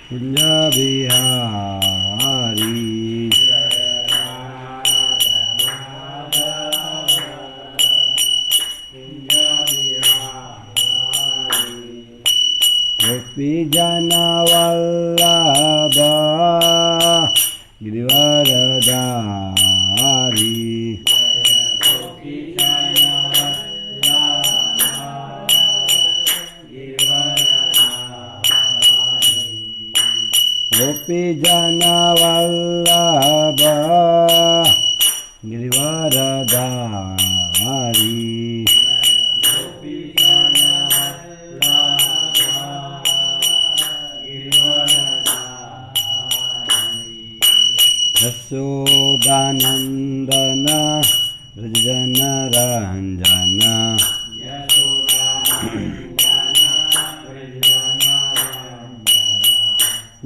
कुंज बिहारी गोपी जन वल्लभ गिरिवरधारी गोपी जन वल्लभ गिरिवरधारी यशोदानंदन रजन रंजन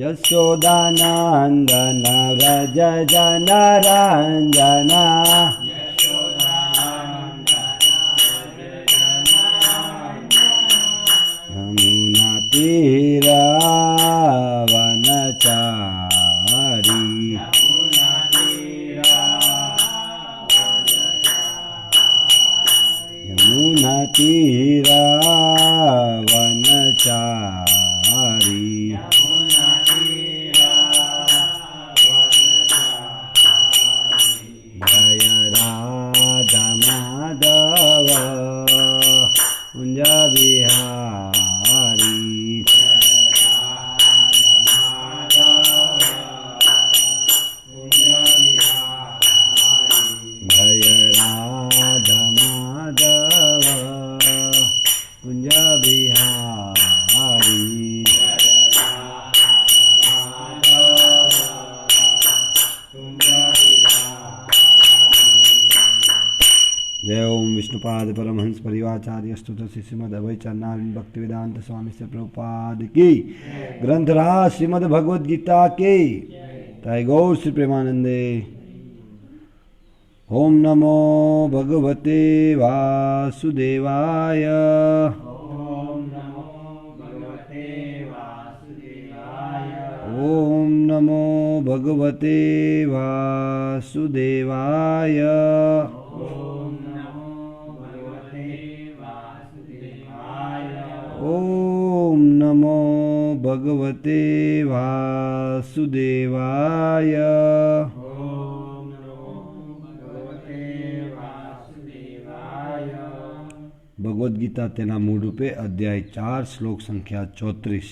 यशोदानंदन व्रज जन रंजन यमुना तीरा वनचारी यमुना तीरा वनचारी जय राधा माधव कुंज बिहारी जय राधा माधव कुंज बिहारी जय ओम विष्णुपाद परमहंस परिवाचार्य स्तुत श्रीमद अभय चरणारिंद भक्ति वेदांत स्वामी से प्रभुपाद की ग्रंथराज श्रीमद भगवद गीता के तय गौर श्री प्रेमानंदे। ओम नमो भगवते वासुदेवाय ओम नमो भगवते वासुदेवाय ओम नमो भगवते वासुदेवाय भगवद गीता तेना मूળ રૂપે અધ્યાય 4 શ્લોક સંખ્યા 34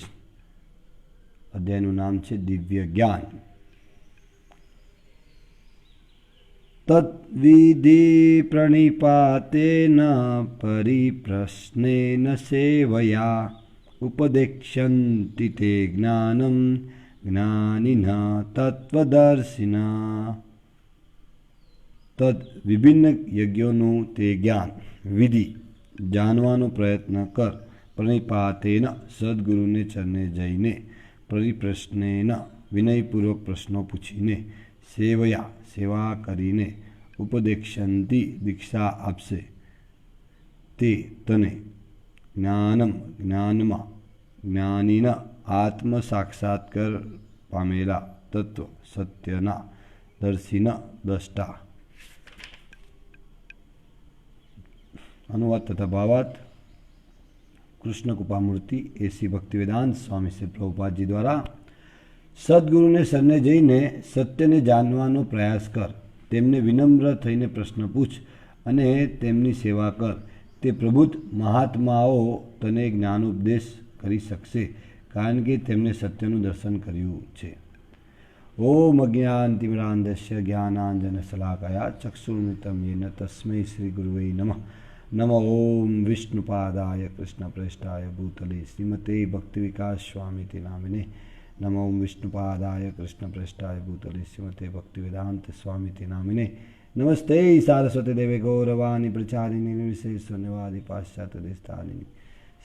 અધ્યાયનું નામ છે દિવ્ય જ્ઞાન। तद्विधि प्रणिपातेन परिप्रश्नेन सेवया उपदेक्ष्यन्ति ते ज्ञानं ज्ञानिनः तत्त्वदर्शिनः। तद विभिन्न यज्ञोનું તે જ્ઞાન વિધિ જાણવાનો પ્રયત્ન કર। પ્રણિપાતેન સદગુરુને ચરણે જઈને પરિપ્રશ્નેન વિનયપૂર્વક પ્રશ્નો પૂછીને સેવયા સેવા કરીને ઉપદેક્ષ્યંતિ દીક્ષા આપશે તે તને જ્ઞાનમ જ્ઞાનમાં જ્ઞાનીના આત્મ સાક્ષાત્કાર પામેલા તત્વ સત્યના દર્શીના દ્રષ્ટા। अनुवाद तथा भावार्थ कृष्ण कृपामूर्ति एसी भक्तिवेदांत स्वामी श्री प्रभुपाद जी द्वारा सद्गुरु ने शरणे जईने सत्यने जानवानो प्रयास कर, तेमने विनम्र थईने प्रश्न पूछ अने तेमनी सेवा कर। ते प्रबुद्ध महात्माओ तने ज्ञानोपदेश करी शकशे कारण के तेमने सत्यनु दर्शन कर्युं छे। ओम अज्ञानतिमिरान्धस्य ज्ञानाञ्जनशलाकया चक्षुरुन्मिलितं येन तस्मै श्रीगुरुवे नमः। नमो ओम विष्णुपादाय कृष्णप्रेष्ठाय भूतले श्रीमते भक्तिविकास स्वामीति नामिने। नमो ओम विष्णुपादाय कृष्णप्रेष्ठाय भूतले श्रीमते भक्तिवेदांत स्वामीति नामिने। नमस्ते सारस्वती देवे गौरवाणी प्रचारिणी निर्विशेषण्यवादी पाश्चात्य देशतारिणी।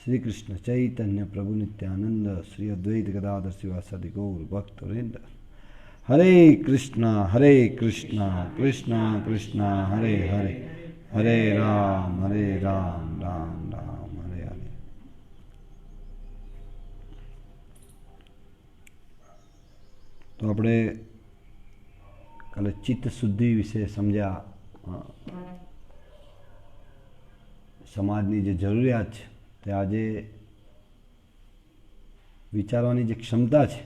श्री कृष्ण चैतन्य प्रभु नित्यानंद श्री अद्वैत गदाधर शिवासादि गौर भक्तवृंद। हरे कृष्णा कृष्णा कृष्णा हरे हरे, हरे राम राम हरे हरे। तो આપણે કાલે ચિત્ત શુદ્ધિ વિશે સમજ્યા, સમાજની જે જરૂરિયાત છે તે આજે વિચારવાની જે ક્ષમતા છે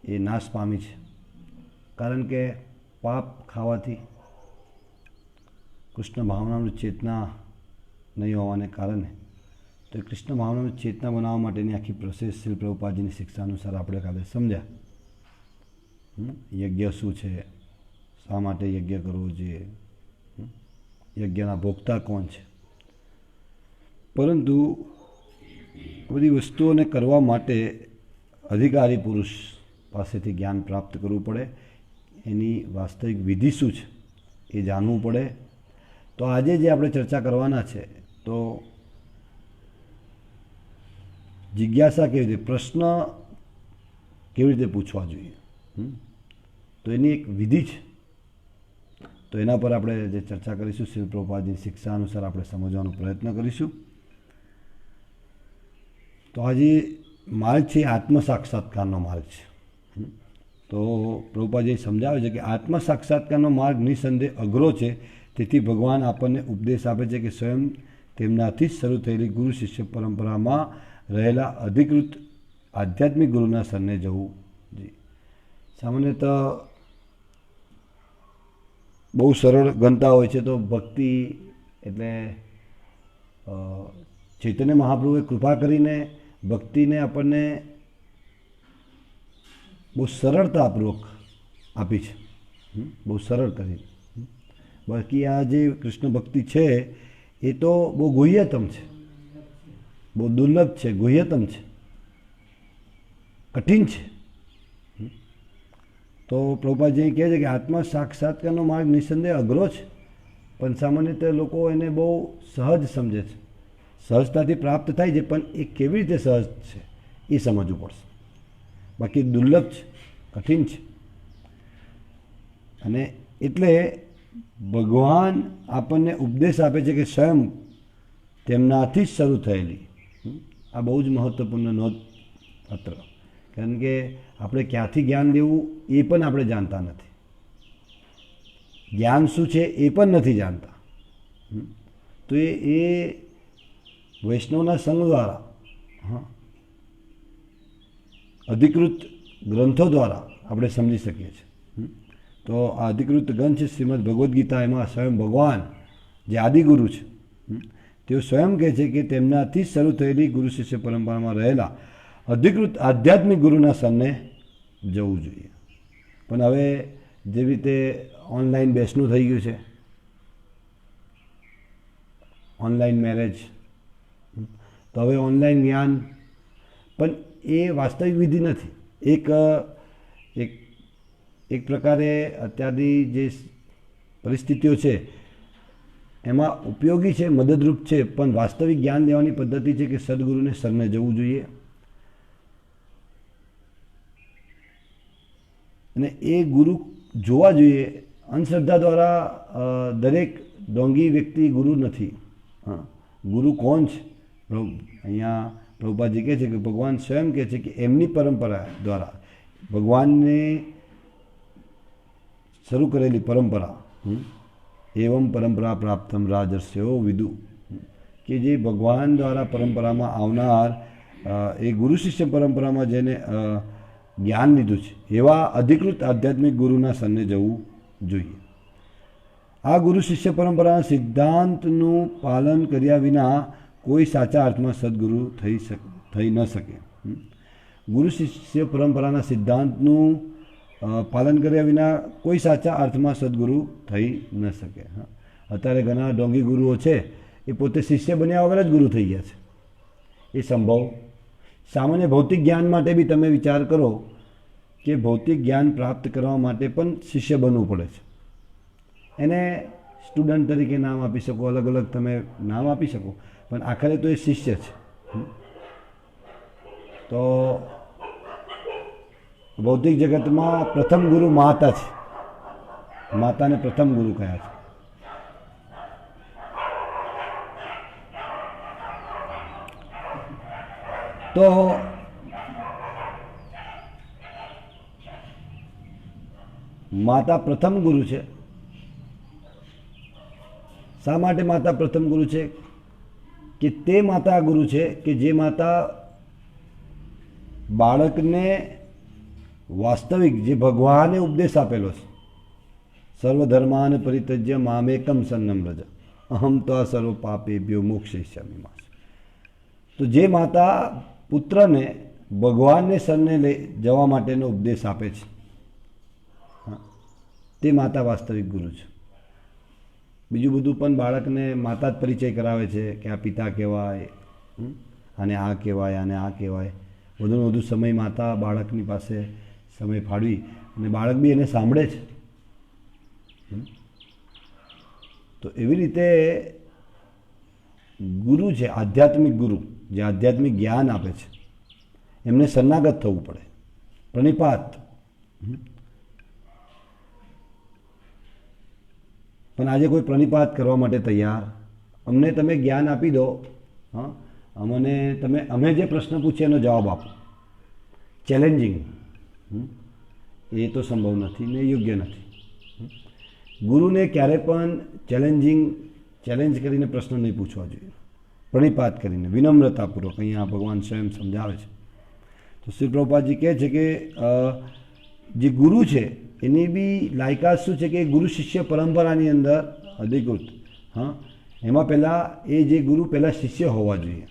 એ નાશ પામી છે. કારણ કે પાપ ખાવાથી કૃષ્ણ ભાવનાનું ચેતના નહીં હોવાને કારણે, તો એ કૃષ્ણ ભાવનાનું ચેતના બનાવવા માટેની આખી પ્રોસેસ શ્રી પ્રભુપાદજીની શિક્ષા અનુસાર આપણે કાલે સમજ્યા. યજ્ઞ શું છે, શા માટે યજ્ઞ કરવો જોઈએ, યજ્ઞના ભોગતા કોણ છે. પરંતુ બધી વસ્તુઓને કરવા માટે અધિકારી પુરુષ પાસેથી જ્ઞાન પ્રાપ્ત કરવું પડે. એની વાસ્તવિક વિધિ શું છે એ જાણવું પડે. તો આજે જે આપણે ચર્ચા કરવાના છે, તો જિજ્ઞાસા કેવી રીતે, પ્રશ્ન કેવી રીતે પૂછવા જોઈએ, તો એની એક વિધિ છે. તો એના પર આપણે જે ચર્ચા કરીશું, શ્રી પ્રભુપાદજીની શિક્ષા અનુસાર આપણે સમજવાનો પ્રયત્ન કરીશું. તો આજે માર્ગ છે આત્મ સાક્ષાત્કારનો માર્ગ છે. તો પ્રભુપાદજી સમજાવે છે કે આત્મ સાક્ષાત્કારનો માર્ગ નિસંદેહ અઘરો છે. તેથી ભગવાન આપણને ઉપદેશ આપે છે કે સ્વયં તેમનાથી જ શરૂ થયેલી ગુરુ શિષ્ય પરંપરામાં રહેલા અધિકૃત આધ્યાત્મિક ગુરુના શરણે જવું જોઈએ. સામાન્યતઃ બહુ સરળ ગણતા હોય છે. તો ભક્તિ એટલે ચૈતન્ય મહાપ્રભુએ કૃપા કરીને ભક્તિને આપણને બહુ સરળતાપૂર્વક આપી છે, બહુ સરળ કરી. બાકી આ જે કૃષ્ણ ભક્તિ છે એ તો બહુ ગુહ્યતમ છે, બહુ દુર્લભ છે, ગુહ્યતમ છે, કઠિન છે. તો પ્રભુપાદજી કહે છે કે આત્મા સાક્ષાત્કારનો માર્ગ નિસંદેહ અઘરો છે, પણ સામાન્ય રીતે લોકો એને બહુ સહજ સમજે છે, સહજતાથી પ્રાપ્ત થાય છે. પણ એ કેવી રીતે સહજ છે એ સમજવું પડશે. બાકી દુર્લભ છે, કઠિન છે. અને એટલે ભગવાન આપણને ઉપદેશ આપે છે કે સ્વયં તેમનાથી જ શરૂ થયેલી. આ બહુ જ મહત્ત્વપૂર્ણ નોંધપાત્ર, કારણ કે આપણે ક્યાંથી જ્ઞાન લેવું એ પણ આપણે જાણતા નથી. જ્ઞાન શું છે એ પણ નથી જાણતા. તો એ વૈષ્ણવના સંઘ દ્વારા, અધિકૃત ગ્રંથો દ્વારા આપણે સમજી શકીએ છીએ. તો આ અધિકૃત ગ્રંથ છે શ્રીમદ ભગવદ્ ગીતા. એમાં સ્વયં ભગવાન જે આદિગુરુ છે તેઓ સ્વયં કહે છે કે તેમનાથી શરૂ થયેલી ગુરુ શિષ્ય પરંપરામાં રહેલા અધિકૃત આધ્યાત્મિક ગુરુના શરણે જવું જોઈએ. પણ હવે જેવી રીતે ઓનલાઈન બેસનું થઈ ગયું છે, ઓનલાઈન મેરેજ, તો હવે ઓનલાઈન જ્ઞાન, પણ એ વાસ્તવિક વિધિ નથી. એક પ્રકારે અત્યારની જે પરિસ્થિતિઓ છે એમાં ઉપયોગી છે, મદદરૂપ છે, પણ વાસ્તવિક જ્ઞાન લેવાની પદ્ધતિ છે કે સદગુરુને શરણે જવું જોઈએ. અને એ ગુરુ જોવા જોઈએ. અંધશ્રદ્ધા દ્વારા દરેક ડોંગી વ્યક્તિ ગુરુ નથી. ગુરુ કોણ છે? અહીંયા પ્રભુપાદજી કહે છે કે ભગવાન સ્વયં કહે છે કે એમની પરંપરા દ્વારા, ભગવાનને શરૂ કરેલી પરંપરા, એવમ પરંપરા પ્રાપ્તમ રાજર્ષયો વિદુ, કે જે ભગવાન દ્વારા પરંપરામાં આવનાર એ ગુરુ શિષ્ય પરંપરામાં જેને જ્ઞાન લીધું છે એવા અધિકૃત આધ્યાત્મિક ગુરુના શરણે જવું જોઈએ. આ ગુરુ શિષ્ય પરંપરાના સિદ્ધાંતનું પાલન કર્યા વિના કોઈ સાચા અર્થમાં સદગુરુ થઈ ન શકે. ગુરુ શિષ્ય પરંપરાના સિદ્ધાંતનું પાલન કર્યા વિના કોઈ સાચા અર્થમાં સદગુરુ થઈ ન શકે. અત્યારે ઘણા ડોંગી ગુરુઓ છે એ પોતે શિષ્ય બન્યા વગર જ ગુરુ થઈ ગયા છે. એ સંભવ. સામાન્ય ભૌતિક જ્ઞાન માટે બી તમે વિચાર કરો કે ભૌતિક જ્ઞાન પ્રાપ્ત કરવા માટે પણ શિષ્ય બનવું પડે છે. એને સ્ટુડન્ટ તરીકે નામ આપી શકો, અલગ અલગ તમે નામ આપી શકો, પણ આખરે તો એ શિષ્ય છે. તો ભૌતિક જગતમાં પ્રથમ ગુરુ માતા છે. માતાને પ્રથમ ગુરુ કયા છે. તો માતા પ્રથમ ગુરુ છે. શા માટે માતા પ્રથમ ગુરુ છે? કે તે માતા ગુરુ છે કે જે માતા બાળકને વાસ્તવિક જે ભગવાને ઉપદેશ આપેલો છે, સર્વધર્માન પરિત્યજ્ય મામેકમ શરણમ વ્રજ અહમ તો સર્વ પાપેભ્યો મોક્ષયિષ્યામિ મા. તો જે માતા પુત્રને ભગવાનને શરણે લઈ જવા માટેનો ઉપદેશ આપે છે, તે માતા વાસ્તવિક ગુરુ છે. બીજું બધું પણ બાળકને માતા જ પરિચય કરાવે છે કે આ પિતા કહેવાય, આને આ કહેવાય, આને આ કહેવાય. વધુને વધુ સમય માતા બાળકની પાસે સમય ફાળવી અને બાળક બી એને સાંભળે છે. તો એવી રીતે ગુરુ છે, આધ્યાત્મિક ગુરુ જે આધ્યાત્મિક જ્ઞાન આપે છે, એમને શરણાગત થવું પડે, પ્રણિપાત. પણ આજે કોઈ પ્રણિપાત કરવા માટે તૈયાર, અમને તમે જ્ઞાન આપી દો, હા, અમે જે પ્રશ્ન પૂછીએ એનો જવાબ આપો. ચેલેન્જિંગ એ તો સંભવ નથી ને યોગ્ય નથી. ગુરુને ક્યારે પણ ચેલેન્જ કરીને પ્રશ્ન નહીં પૂછવા જોઈએ, પ્રણિપાત કરીને વિનમ્રતાપૂર્વક. અહીંયા ભગવાન સ્વયં સમજાવે છે. તો શ્રી પ્રભુપાદજી કહે છે કે જે ગુરુ છે એની બી લાયકાત શું છે કે ગુરુ શિષ્ય પરંપરાની અંદર અધિકૃત, હા, એમાં પહેલાં એ જે ગુરુ પહેલાં શિષ્ય હોવા જોઈએ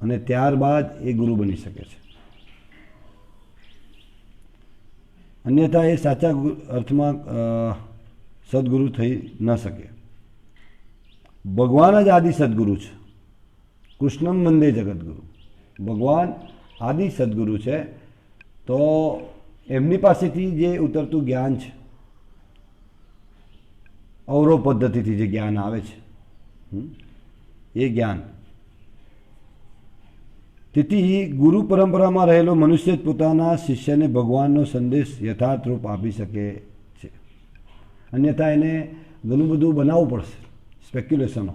અને ત્યારબાદ એ ગુરુ બની શકે છે. અન્યથા એ સાચા અર્થમાં સદગુરુ થઈ ન શકે. ભગવાન જ આદિ સદગુરુ છે. કૃષ્ણમ વંદે જગદગુરુ. ભગવાન આદિ સદગુરુ છે. તો એમની પાસેથી જે ઉતરતું જ્ઞાન છે, અવરોહ પદ્ધતિથી જે જ્ઞાન આવે છે, એ જ્ઞાન. તેથી ગુરુ પરંપરામાં રહેલો મનુષ્ય જ પોતાના શિષ્યને ભગવાનનો સંદેશ યથાર્થ રૂપ આપી શકે છે. અન્યથા એને ઘણું બધું બનાવવું પડશે, સ્પેક્યુલેશનો.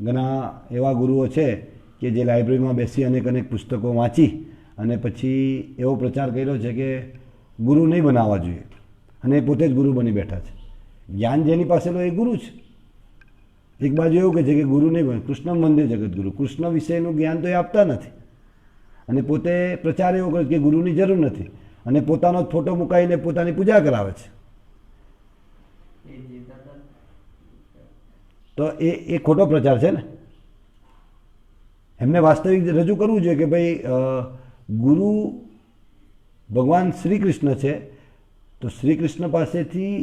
ઘણા એવા ગુરુઓ છે કે જે લાઇબ્રેરીમાં બેસી અનેક પુસ્તકો વાંચી અને પછી એવો પ્રચાર કર્યો છે કે ગુરુ નહીં બનાવવા જોઈએ અને પોતે જ ગુરુ બની બેઠા છે. જ્ઞાન જેની પાસે લો એ ગુરુ છે. એક બાજુ એવું કહે છે કે ગુરુ નહીં બને, કૃષ્ણ વંદે જગદગુરુ. કૃષ્ણ વિષયનું જ્ઞાન તો એ આપતા નથી અને પોતે પ્રચાર એવો કરે કે ગુરુની જરૂર નથી અને પોતાનો જ ફોટો મુકાઈને પોતાની પૂજા કરાવે છે. તો એ ખોટો પ્રચાર છે ને. એમને વાસ્તવિક રજૂ કરવું જોઈએ કે ભાઈ ગુરુ ભગવાન શ્રી કૃષ્ણ છે. તો શ્રી કૃષ્ણ પાસેથી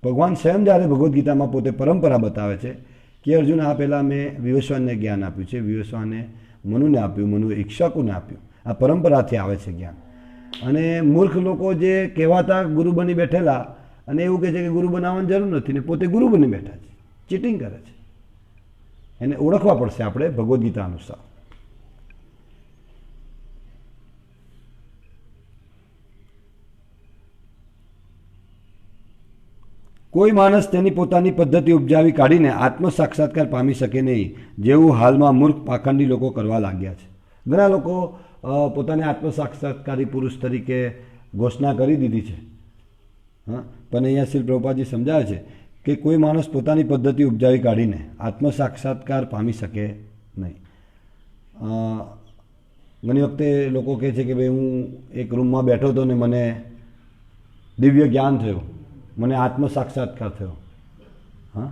ભગવાન સ્વયં જ્યારે ભગવદ્ ગીતામાં પોતે પરંપરા બતાવે છે કે અર્જુન આ પહેલાં મેં વિવસ્વાનને જ્ઞાન આપ્યું છે, વિવસ્વાને મનુને આપ્યું, મનુએ ઈક્ષ્વાકુને આપ્યું. આ પરંપરાથી આવે છે જ્ઞાન. અને મૂર્ખ લોકો જે કહેવાતા ગુરુ બની બેઠેલા અને એવું કહે છે કે ગુરુ બનાવવાની જરૂર નથી ને પોતે ગુરુ બની બેઠા છે, ચીટિંગ કરે છે. એને ઓળખવા પડશે આપણે ભગવદ્ ગીતા અનુસાર. કોઈ માણસ તેની પોતાની પદ્ધતિ ઉપજાવી કાઢીને આત્મ સાક્ષાત્કાર પામી શકે નહીં, જેવું હાલમાં મૂર્ખ પાખંડી લોકો કરવા લાગ્યા છે. ઘણા લોકો પોતાને આત્મ સાક્ષાત્કારી પુરુષ તરીકે ઘોષણા કરી દીધી છે. હા, પણ અહીંયા શ્રી પ્રભુપાદજી સમજાવે છે કે કોઈ માણસ પોતાની પદ્ધતિ ઉપજાવી કાઢીને આત્મ સાક્ષાત્કાર પામી શકે નહીં. ઘણી વખતે લોકો કહે છે કે ભાઈ હું એક રૂમમાં બેઠો હતો ને મને દિવ્ય જ્ઞાન થયું, મને આત્મ સાક્ષાત્કાર થયો. હા,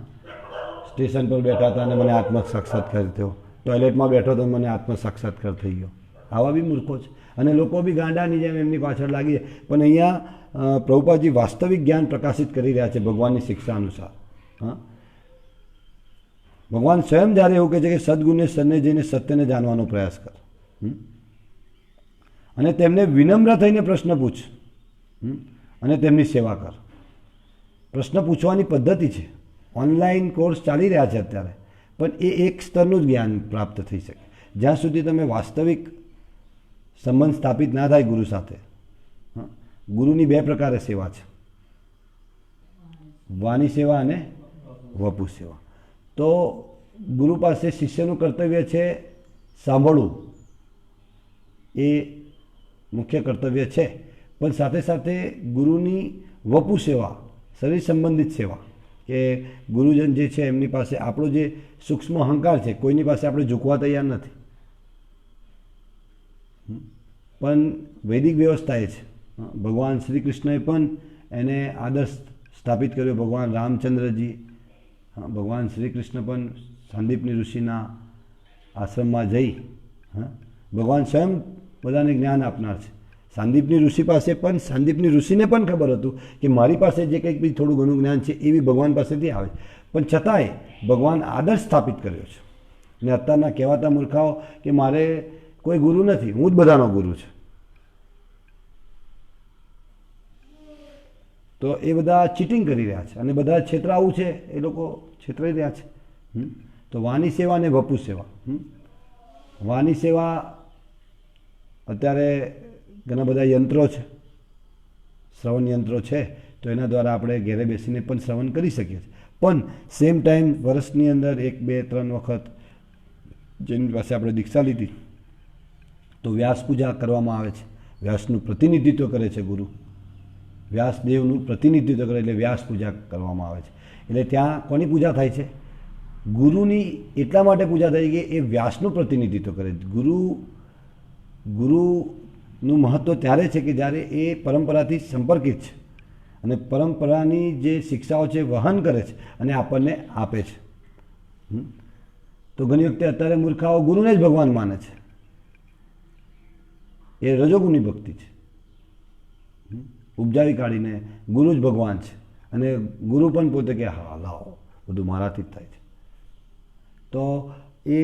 સ્ટેશન પર બેઠા હતા અને મને આત્મ સાક્ષાત્કાર થયો, ટોયલેટમાં બેઠો હતો મને આત્મ સાક્ષાત્કાર થઈ ગયો. આવા બી મૂર્ખો છે અને લોકો બી ગાંડાની જેમ એમની પાછળ લાગી જાય. પણ અહીંયા પ્રભુપાદજી વાસ્તવિક જ્ઞાન પ્રકાશિત કરી રહ્યા છે ભગવાનની શિક્ષા અનુસાર. હા, ભગવાન સ્વયં જ્યારે એવું કહે છે કે સદગુરુને શરણે જઈને સત્યને જાણવાનો પ્રયાસ કર અને તેમને વિનમ્ર થઈને પ્રશ્ન પૂછ અને તેમની સેવા કર. પ્રશ્ન પૂછવાની પદ્ધતિ છે. ઓનલાઈન કોર્સ ચાલી રહ્યા છે અત્યારે, પણ એ એક સ્તરનું જ જ્ઞાન પ્રાપ્ત થઈ શકે જ્યાં સુધી તમે વાસ્તવિક સંબંધ સ્થાપિત ના થાય ગુરુ સાથે. ગુરુની બે પ્રકારે સેવા છે, વાણી સેવા અને વપુ સેવા. તો ગુરુ પાસે શિષ્યનું કર્તવ્ય છે સાંભળવું, એ મુખ્ય કર્તવ્ય છે. પણ સાથે સાથે ગુરુની વપુ સેવા, શરીર સંબંધિત સેવા, કે ગુરુજન જે છે એમની પાસે આપણો જે સૂક્ષ્મ અહંકાર છે કોઈની પાસે આપણે ઝૂકવા તૈયાર નથી. પણ વૈદિક વ્યવસ્થા એ છે. ભગવાન શ્રી કૃષ્ણએ પણ એને આદર્શ સ્થાપિત કર્યો. ભગવાન રામચંદ્રજી, ભગવાન શ્રી કૃષ્ણ પણ સાંદીપની ઋષિના આશ્રમમાં જઈ ભગવાન સ્વયં બધાને જ્ઞાન આપનાર છે. સાંદીપની ઋષિ પાસે પણ, સાંદીપની ઋષિને પણ ખબર હતું કે મારી પાસે જે કંઈક બી થોડું ઘણું જ્ઞાન છે એ બી ભગવાન પાસેથી આવે, પણ છતાંય ભગવાન આદર્શ સ્થાપિત કર્યો છે. ને અત્યારના કહેવાતા મૂર્ખાઓ કે મારે કોઈ ગુરુ નથી, હું જ બધાનો ગુરુ છું. તો એ બધા ચીટિંગ કરી રહ્યા છે અને બધા છેતરાવું છે, એ લોકો છેતરાઈ રહ્યા છે. તો વાની સેવા અને વપુ સેવા. વાની સેવા અત્યારે ઘણા બધા યંત્રો છે, શ્રવણ યંત્રો છે, તો એના દ્વારા આપણે ઘેરે બેસીને પણ શ્રવણ કરી શકીએ છીએ. પણ સેમ ટાઈમ વર્ષની અંદર 1, 2, 3 વખત જેની પાસે આપણે દીક્ષા લીધી તો વ્યાસ પૂજા કરવામાં આવે છે. વ્યાસનું પ્રતિનિધિત્વ કરે છે ગુરુ, વ્યાસદેવનું પ્રતિનિધિત્વ કરે એટલે વ્યાસ પૂજા કરવામાં આવે છે. એટલે ત્યાં કોની પૂજા થાય છે? ગુરુની એટલા માટે પૂજા થાય કે એ વ્યાસનું પ્રતિનિધિત્વ કરે. ગુરુનું મહત્ત્વ ત્યારે છે કે જ્યારે એ પરંપરાથી સંપર્કિત છે અને પરંપરાની જે શિક્ષાઓ છે વહન કરે છે અને આપણને આપે છે. તો ઘણી વખતે અત્યારે મૂર્ખાઓ ગુરુને જ ભગવાન માને છે. એ રજોગુની ભક્તિ છે. ઉપજાવી કાઢીને ગુરુ જ ભગવાન છે અને ગુરુ પણ પોતે કે હા લાવો બધું મારાથી જ થાય છે. તો એ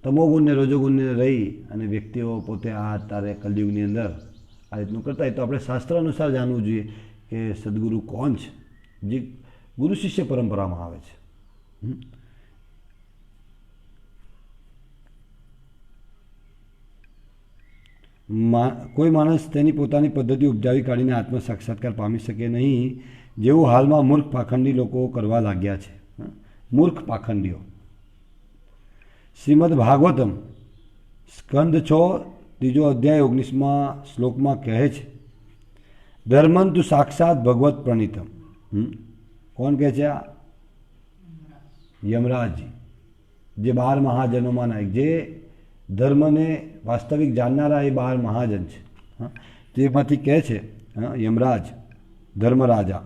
તમોગુણ ને રજોગુણને રહી અને વ્યક્તિઓ પોતે આ અત્યારે કલયુગની અંદર આ રીતનું કરતા હોય તો આપણે શાસ્ત્ર અનુસાર જાણવું જોઈએ કે સદગુરુ કોણ છે, જે ગુરુ શિષ્ય પરંપરામાં આવે છે. કોઈ માણસ તેની પોતાની પદ્ધતિ ઉપજાવી કાઢીને આત્મ સાક્ષાત્કાર પામી શકે નહીં, જેવું હાલમાં મૂર્ખ પાખંડી લોકો કરવા લાગ્યા છે. મૂર્ખ પાખંડીઓ. શ્રીમદ ભાગવતમ સ્કંદ 6, 3 અધ્યાય 19મા શ્લોકમાં કહે છે, ધર્મંતુ સાક્ષાત ભગવત પ્રણીતમ. કોણ કહે છે આ? યમરાજજી, જે 12 મહાજનોમાં નાયક, જે ધર્મને વાસ્તવિક જાણનારા એ 12 મહાજન છે. તેમાંથી કહે છે યમરાજ, ધર્મરાજા,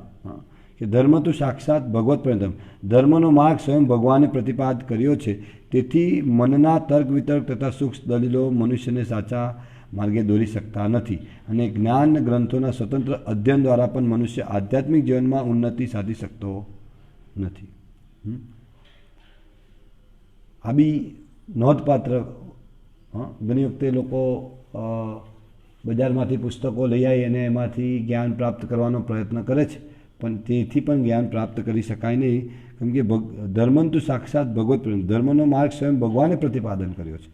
કે ધર્મ તો સાક્ષાત ભગવત પ્રણીતમ, ધર્મનો માર્ગ સ્વયં ભગવાને પ્રતિપાદ કર્યો છે. તેથી મનના તર્ક વિતર્ક તથા સૂક્ષ્મ દલીલો મનુષ્યને સાચા માર્ગે દોરી શકતા નથી અને જ્ઞાન ગ્રંથોના સ્વતંત્ર અધ્યયન દ્વારા પણ મનુષ્ય આધ્યાત્મિક જીવનમાં ઉન્નતિ સાધી શકતો નથી. આ બી નોંધપાત્ર. ઘણી વખતે લોકો બજારમાંથી પુસ્તકો લઈ આવી અને એમાંથી જ્ઞાન પ્રાપ્ત કરવાનો પ્રયત્ન કરે છે, પણ તેથી પણ જ્ઞાન પ્રાપ્ત કરી શકાય નહીં. કેમ કે ધર્મંતુ સાક્ષાત ભગવત, ધર્મનો માર્ગ સ્વયં ભગવાને પ્રતિપાદન કર્યો છે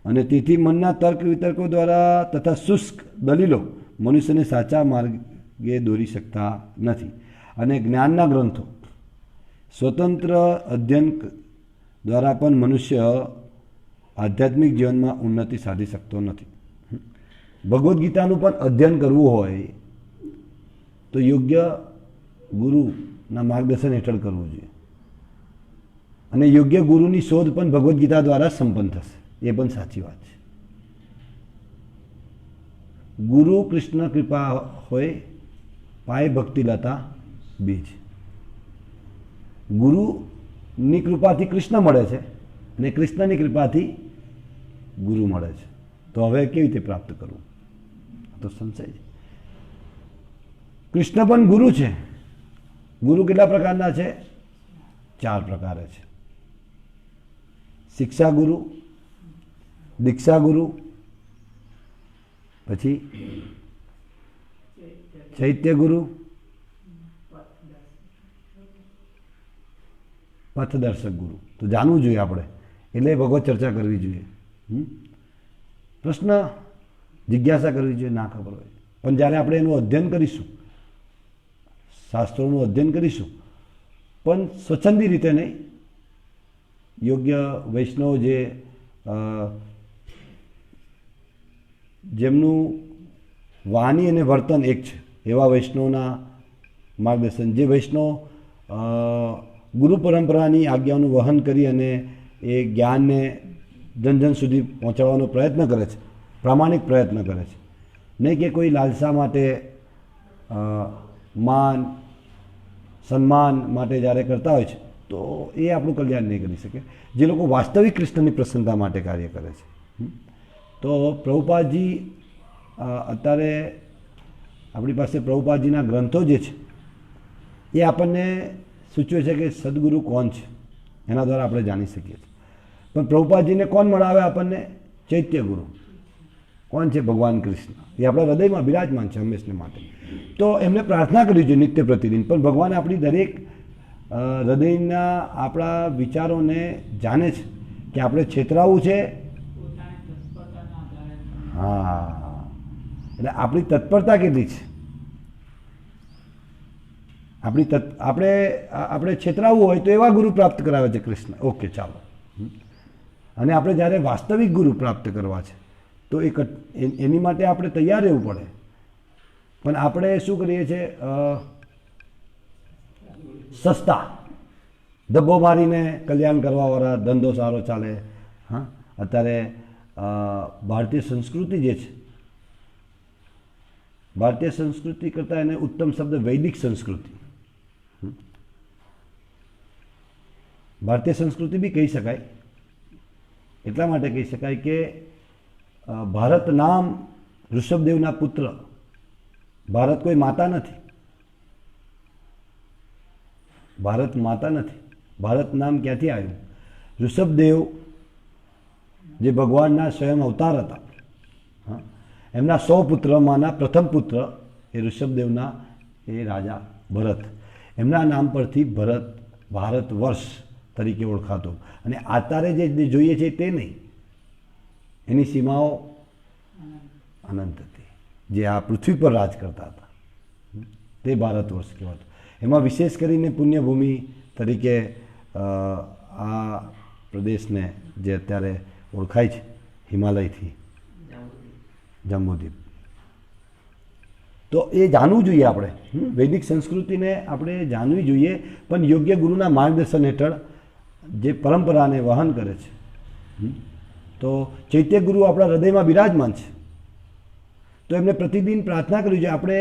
અને તેથી મનના તર્ક વિતર્કો દ્વારા તથા શુષ્ક દલીલો મનુષ્યને સાચા માર્ગે દોરી શકતા નથી અને જ્ઞાનના ગ્રંથો સ્વતંત્ર અધ્યયન દ્વારા પણ મનુષ્ય આધ્યાત્મિક જીવનમાં ઉન્નતિ સાધી શકતો નથી. ભગવદ્ ગીતાનું પણ અધ્યયન કરવું હોય તો યોગ્ય ગુરુના માર્ગદર્શન હેઠળ કરવું જોઈએ અને યોગ્ય ગુરુની શોધ પણ ભગવદ્ ગીતા દ્વારા સંપન્ન થશે. એ પણ સાચી વાત છે. ગુરુ કૃષ્ણ કૃપા હોય પાય ભક્તિ લતા બીજ. ગુરુની કૃપાથી કૃષ્ણ મળે છે અને કૃષ્ણની કૃપાથી ગુરુ મળે છે. તો હવે કેવી રીતે પ્રાપ્ત કરવું? તો સંશય છે. કૃષ્ણ પણ ગુરુ છે. ગુરુ કેટલા પ્રકારના છે? 4 પ્રકારે છે. શિક્ષા ગુરુ, દીક્ષા ગુરુ, પછી ચૈત્ય ગુરુ, પથદર્શક ગુરુ. તો જાણવું જોઈએ આપણે, એટલે ભગવત ચર્ચા કરવી જોઈએ. પ્રશ્ન જિજ્ઞાસા કરવી જોઈએ, ના ખબર હોય. પણ જ્યારે આપણે એનું અધ્યયન કરીશું, શાસ્ત્રોનું અધ્યયન કરીશું, પણ સ્વચ્છંદી રીતે નહીં, યોગ્ય વૈષ્ણવ જેમનું વાણી અને વર્તન એક છે એવા વૈષ્ણવના માર્ગદર્શન, જે વૈષ્ણવ ગુરુ પરંપરાની આજ્ઞાનું વહન કરી અને એ જ્ઞાનને જન સુધી પહોંચાડવાનો પ્રયત્ન કરે છે, પ્રામાણિક પ્રયત્ન કરે છે, નહીં કે કોઈ લાલસા માટે, માન સન્માન માટે જ્યારે કરતા હોય છે તો એ આપણું કલ્યાણ નહીં કરી શકે. જે લોકો વાસ્તવિક કૃષ્ણની પ્રસન્નતા માટે કાર્ય કરે છે. તો પ્રભુપાદજી અત્યારે આપણી પાસે પ્રભુપાદજીના ગ્રંથો જે છે એ આપણને સૂચવે છે કે સદગુરુ કોણ છે, એના દ્વારા આપણે જાણી શકીએ છીએ. પણ પ્રભુપાદજીને કોણ મળાવે આપણને? ચૈત્ય ગુરુ. કોણ છે? ભગવાન કૃષ્ણ. એ આપણા હૃદયમાં બિરાજમાન છે હંમેશને માટે. તો એમને પ્રાર્થના કરવી જોઈએ નિત્ય પ્રતિદિન. પણ ભગવાન આપણી દરેક હૃદયના આપણા વિચારોને જાણે છે કે આપણે છેતરાવું છે. હા, એટલે આપણી તત્પરતા કેટલી છે, આપણે છેતરાવવું હોય તો એવા ગુરુ પ્રાપ્ત કરાવે છે કૃષ્ણ. ઓકે, ચાલો. અને આપણે જ્યારે વાસ્તવિક ગુરુ પ્રાપ્ત કરવા છે તો એની માટે આપણે તૈયાર રહેવું પડે. પણ આપણે શું કરીએ છીએ? સસ્તા ધબ્બો મારીને કલ્યાણ કરવાવાળા, ધંધો સારો ચાલે. હા, અત્યારે ભારતીય સંસ્કૃતિ જે છે, ભારતીય સંસ્કૃતિ કરતાં એને ઉત્તમ શબ્દ વૈદિક સંસ્કૃતિ, ભારતીય સંસ્કૃતિ બી કહી શકાય. એટલા માટે કહી શકાય કે ભારત નામ ઋષભદેવના પુત્ર. ભારત કોઈ માતા નથી, ભારત માતા નથી. ભારત નામ ક્યાંથી આવ્યું? ઋષભદેવ જે ભગવાનના સ્વયં અવતાર હતા, હા, એમના 100 પુત્રમાંના પ્રથમ પુત્ર એ ઋષભદેવના એ રાજા ભરત, એમના નામ પરથી ભરત ભારત વર્ષ તરીકે ઓળખાતું. અને અત્યારે જે જોઈએ છે તે નહીં, એની સીમાઓ અનંત હતી. જે આ પૃથ્વી પર રાજ કરતા હતા તે ભારત વર્ષ કહેવાતું. એમાં વિશેષ કરીને પુણ્યભૂમિ તરીકે આ પ્રદેશને જે અત્યારે ઓળખાય છે હિમાલયથી, જંબુદ્વીપ. તો એ જાણવું જોઈએ આપણે. વૈદિક સંસ્કૃતિને આપણે જાણવી જોઈએ, પણ યોગ્ય ગુરુના માર્ગદર્શન હેઠળ જે પરંપરાને વહન કરે છે. તો ચૈત્ય ગુરુ આપણા હૃદયમાં બિરાજમાન છે, તો એમને પ્રતિદિન પ્રાર્થના કરવી જોઈએ. આપણે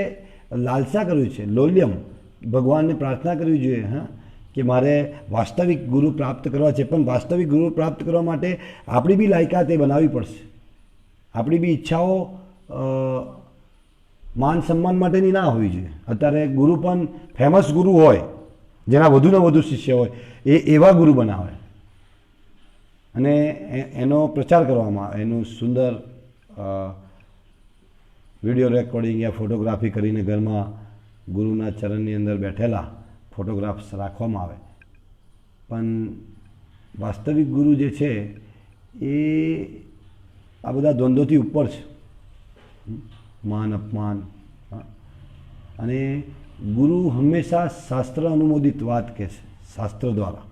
લાલસા કરવી છે, લોલ્યમ, ભગવાનને પ્રાર્થના કરવી જોઈએ, હા, કે મારે વાસ્તવિક ગુરુ પ્રાપ્ત કરવા છે. પણ વાસ્તવિક ગુરુ પ્રાપ્ત કરવા માટે આપણી બી લાયકાત એ બનાવવી પડશે. આપણી બી ઈચ્છાઓ માન સન્માન માટેની ના હોવી જોઈએ. અત્યારે ગુરુ પણ ફેમસ ગુરુ હોય, જેના વધુને વધુ શિષ્ય હોય, એવા ગુરુ બનાવે અને એનો પ્રચાર કરવામાં આવે. એનું સુંદર વિડીયો રેકોર્ડિંગ યા ફોટોગ્રાફી કરીને ઘરમાં ગુરુના ચરણની અંદર બેઠેલા ફોટોગ્રાફ્સ રાખવામાં આવે. પણ વાસ્તવિક ગુરુ જે છે એ આ બધા દ્વંદ્વોથી ઉપર છે. માન અપમાન, અને ગુરુ હંમેશા શાસ્ત્ર અનુમોદિત વાત કહે છે. શાસ્ત્ર દ્વારા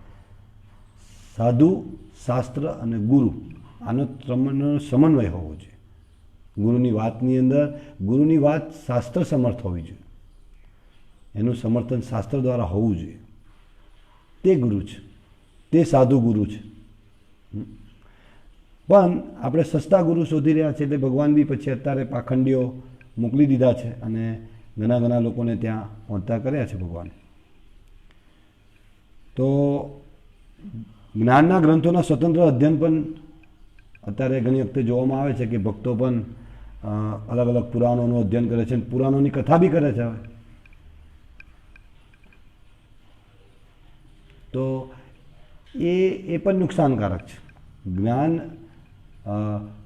સાધુ, શાસ્ત્ર અને ગુરુ, આનો સમન્વય હોવો જોઈએ. ગુરુની વાતની અંદર ગુરુની વાત શાસ્ત્ર સમર્થ હોવી જોઈએ, એનું સમર્થન શાસ્ત્ર દ્વારા હોવું જોઈએ. તે ગુરુ છે, તે સાધુ ગુરુ છે. પણ આપણે સસ્તા ગુરુ શોધી રહ્યા છીએ, એટલે ભગવાન બી પછી અત્યારે પાખંડીઓ મોકલી દીધા છે અને ઘણા લોકોને ત્યાં પહોંચતા કર્યા છે ભગવાન. તો જ્ઞાનના ગ્રંથોના સ્વતંત્ર અધ્યયન પણ અત્યારે ઘણી વખતે જોવામાં આવે છે કે ભક્તો પણ અલગ અલગ પુરાણોનું અધ્યયન કરે છે, પુરાણોની કથા બી કરે છે. હવે તો એ પણ નુકસાનકારક છે. જ્ઞાન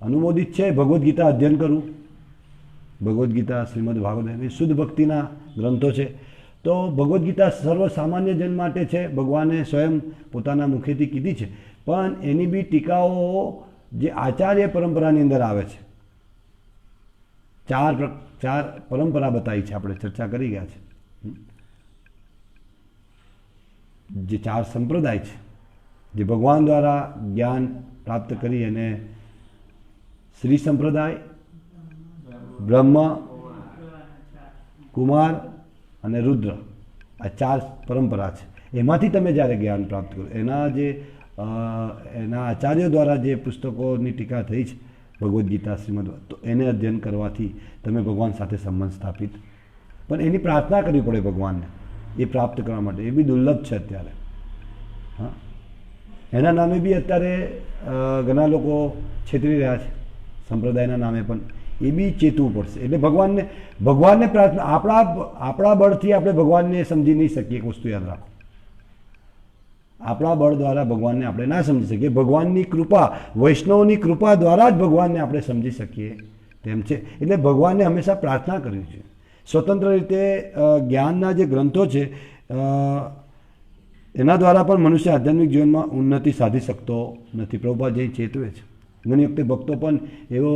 અનુમોદિત છે ભગવદ્ ગીતા અધ્યયન કરવું. ભગવદ્ ગીતા, શ્રીમદ ભાગવત એ શુદ્ધ ભક્તિના ગ્રંથો છે. તો ભગવદ્ ગીતા સર્વ સામાન્ય જન માટે છે, ભગવાને સ્વયં પોતાના મુખેથી કીધી છે. પણ એની બી ટીકાઓ જે આચાર્ય પરંપરાની અંદર આવે છે, ચાર પરંપરા બતાવી છે, આપણે ચર્ચા કરી ગયા છે. જે 4 સંપ્રદાય છે, જે ભગવાન દ્વારા જ્ઞાન પ્રાપ્ત કરી, અને શ્રી સંપ્રદાય, બ્રહ્મ, કુમાર અને રુદ્ર, આ 4 પરંપરા છે. એમાંથી તમે જ્યારે જ્ઞાન પ્રાપ્ત કરો, એના આચાર્યો દ્વારા જે પુસ્તકોની ટીકા થઈ છે, ભગવદ્ ગીતા, શ્રીમદ, તો એને અધ્યયન કરવાથી તમે ભગવાન સાથે સંબંધ સ્થાપિત, પણ એની પ્રાર્થના કરવી પડે ભગવાનને એ પ્રાપ્ત કરવા માટે. એ બી દુર્લભ છે અત્યારે. હા, એના નામે બી અત્યારે ઘણા લોકો છેતરી રહ્યા છે, સંપ્રદાયના નામે પણ. એ બી ચેતવું પડશે. એટલે ભગવાનને પ્રાર્થના, આપણા બળથી આપણે ભગવાનને સમજી નહીં શકીએ. એક વસ્તુ યાદ રાખો, આપણા બળ દ્વારા ભગવાનને આપણે ના સમજી શકીએ. ભગવાનની કૃપા, વૈષ્ણવની કૃપા દ્વારા જ ભગવાનને આપણે સમજી શકીએ તેમ છે. એટલે ભગવાનને હંમેશા પ્રાર્થના કરવી છે. સ્વતંત્ર રીતે જ્ઞાનના જે ગ્રંથો છે એના દ્વારા પણ મનુષ્ય આધ્યાત્મિક જીવનમાં ઉન્નતિ સાધી શકતો નથી. પ્રભુપાદ જે ચેતવે છે. ઘણી વખતે ભક્તો પણ એવો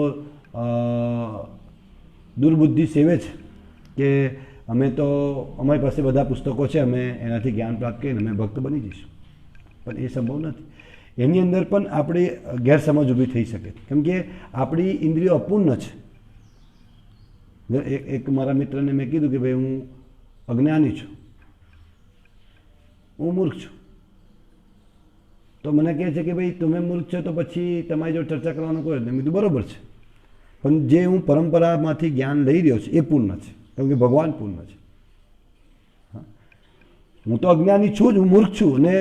દુર્બુદ્ધિ સેવે છે કે અમારી પાસે બધા પુસ્તકો છે, અમે એનાથી જ્ઞાન પ્રાપ્ત કરીને અમે ભક્ત બની જઈશું. પણ એ સંભવ નથી. એની અંદર પણ આપણી ગેરસમજ ઊભી થઈ શકે, કેમ કે આપણી ઇન્દ્રિયો અપૂર્ણ છે. એક મારા મિત્રને મેં કીધું કે ભાઈ હું અજ્ઞાની છું, હું મૂર્ખ છું. તો મને કહે છે કે ભાઈ તમે મૂર્ખ છો તો પછી તમારી જોડે ચર્ચા કરવાનું કોઈ નહીં. મેં કીધું બરાબર છે, પણ જે હું પરંપરામાંથી જ્ઞાન લઈ રહ્યો છું એ પૂર્ણ છે, કેમ કે ભગવાન પૂર્ણ છે. હું તો અજ્ઞાની છું જ, હું મૂર્ખ છું. અને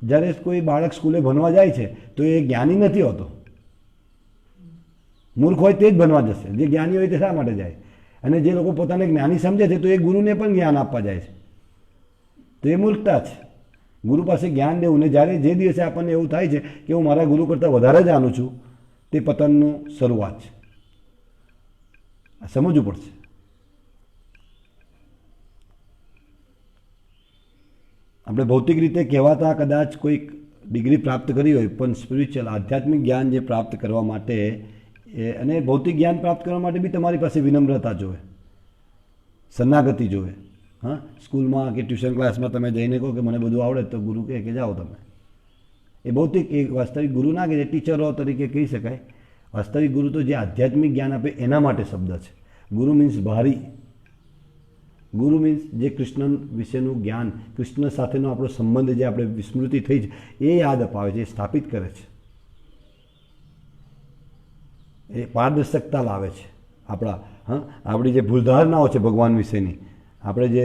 જ્યારે કોઈ બાળક સ્કૂલે ભણવા જાય છે તો એ જ્ઞાની નથી હોતો. મૂર્ખ હોય તે જ ભણવા જશે. જે જ્ઞાની હોય તે શા માટે જાય? અને જે લોકો પોતાને જ્ઞાની સમજે છે તો એ ગુરુને પણ જ્ઞાન આપવા જાય છે, તો એ મૂર્ખતા છે. ગુરુ પાસે જ્ઞાન લેવું, ને જ્યારે જે દિવસે આપણને એવું થાય છે કે હું મારા ગુરુ કરતાં વધારે જાણું છું, તે પતનનું શરૂઆત છે. આ સમજવું પડશે. આપણે ભૌતિક રીતે કહેવાતા કદાચ કોઈક ડિગ્રી પ્રાપ્ત કરી હોય, પણ સ્પિરિચ્યુઅલ આધ્યાત્મિક જ્ઞાન જે પ્રાપ્ત કરવા માટે અને ભૌતિક જ્ઞાન પ્રાપ્ત કરવા માટે બી તમારી પાસે વિનમ્રતા જોવે, શરણાગતિ જોવે. હા, સ્કૂલમાં કે ટ્યુશન ક્લાસમાં તમે જઈને કહો કે મને બધું આવડે, તો ગુરુ કહે કે જાઓ તમે. એ ભૌતિક, એ વાસ્તવિક ગુરુ ના કહે, ટીચરો તરીકે કહી શકાય. વાસ્તવિક ગુરુ તો જે આધ્યાત્મિક જ્ઞાન આપે એના માટે શબ્દ છે. ગુરુ મીન્સ ભારી. ગુરુ મીન્સ જે કૃષ્ણ વિશેનું જ્ઞાન, કૃષ્ણ સાથેનો આપણો સંબંધ જે આપણે વિસ્મૃતિ થઈ છે એ યાદ અપાવે છે, એ સ્થાપિત કરે છે, એ પારદર્શકતા લાવે છે આપણી જે ભૂલધારણાઓ છે ભગવાન વિશેની, આપણે જે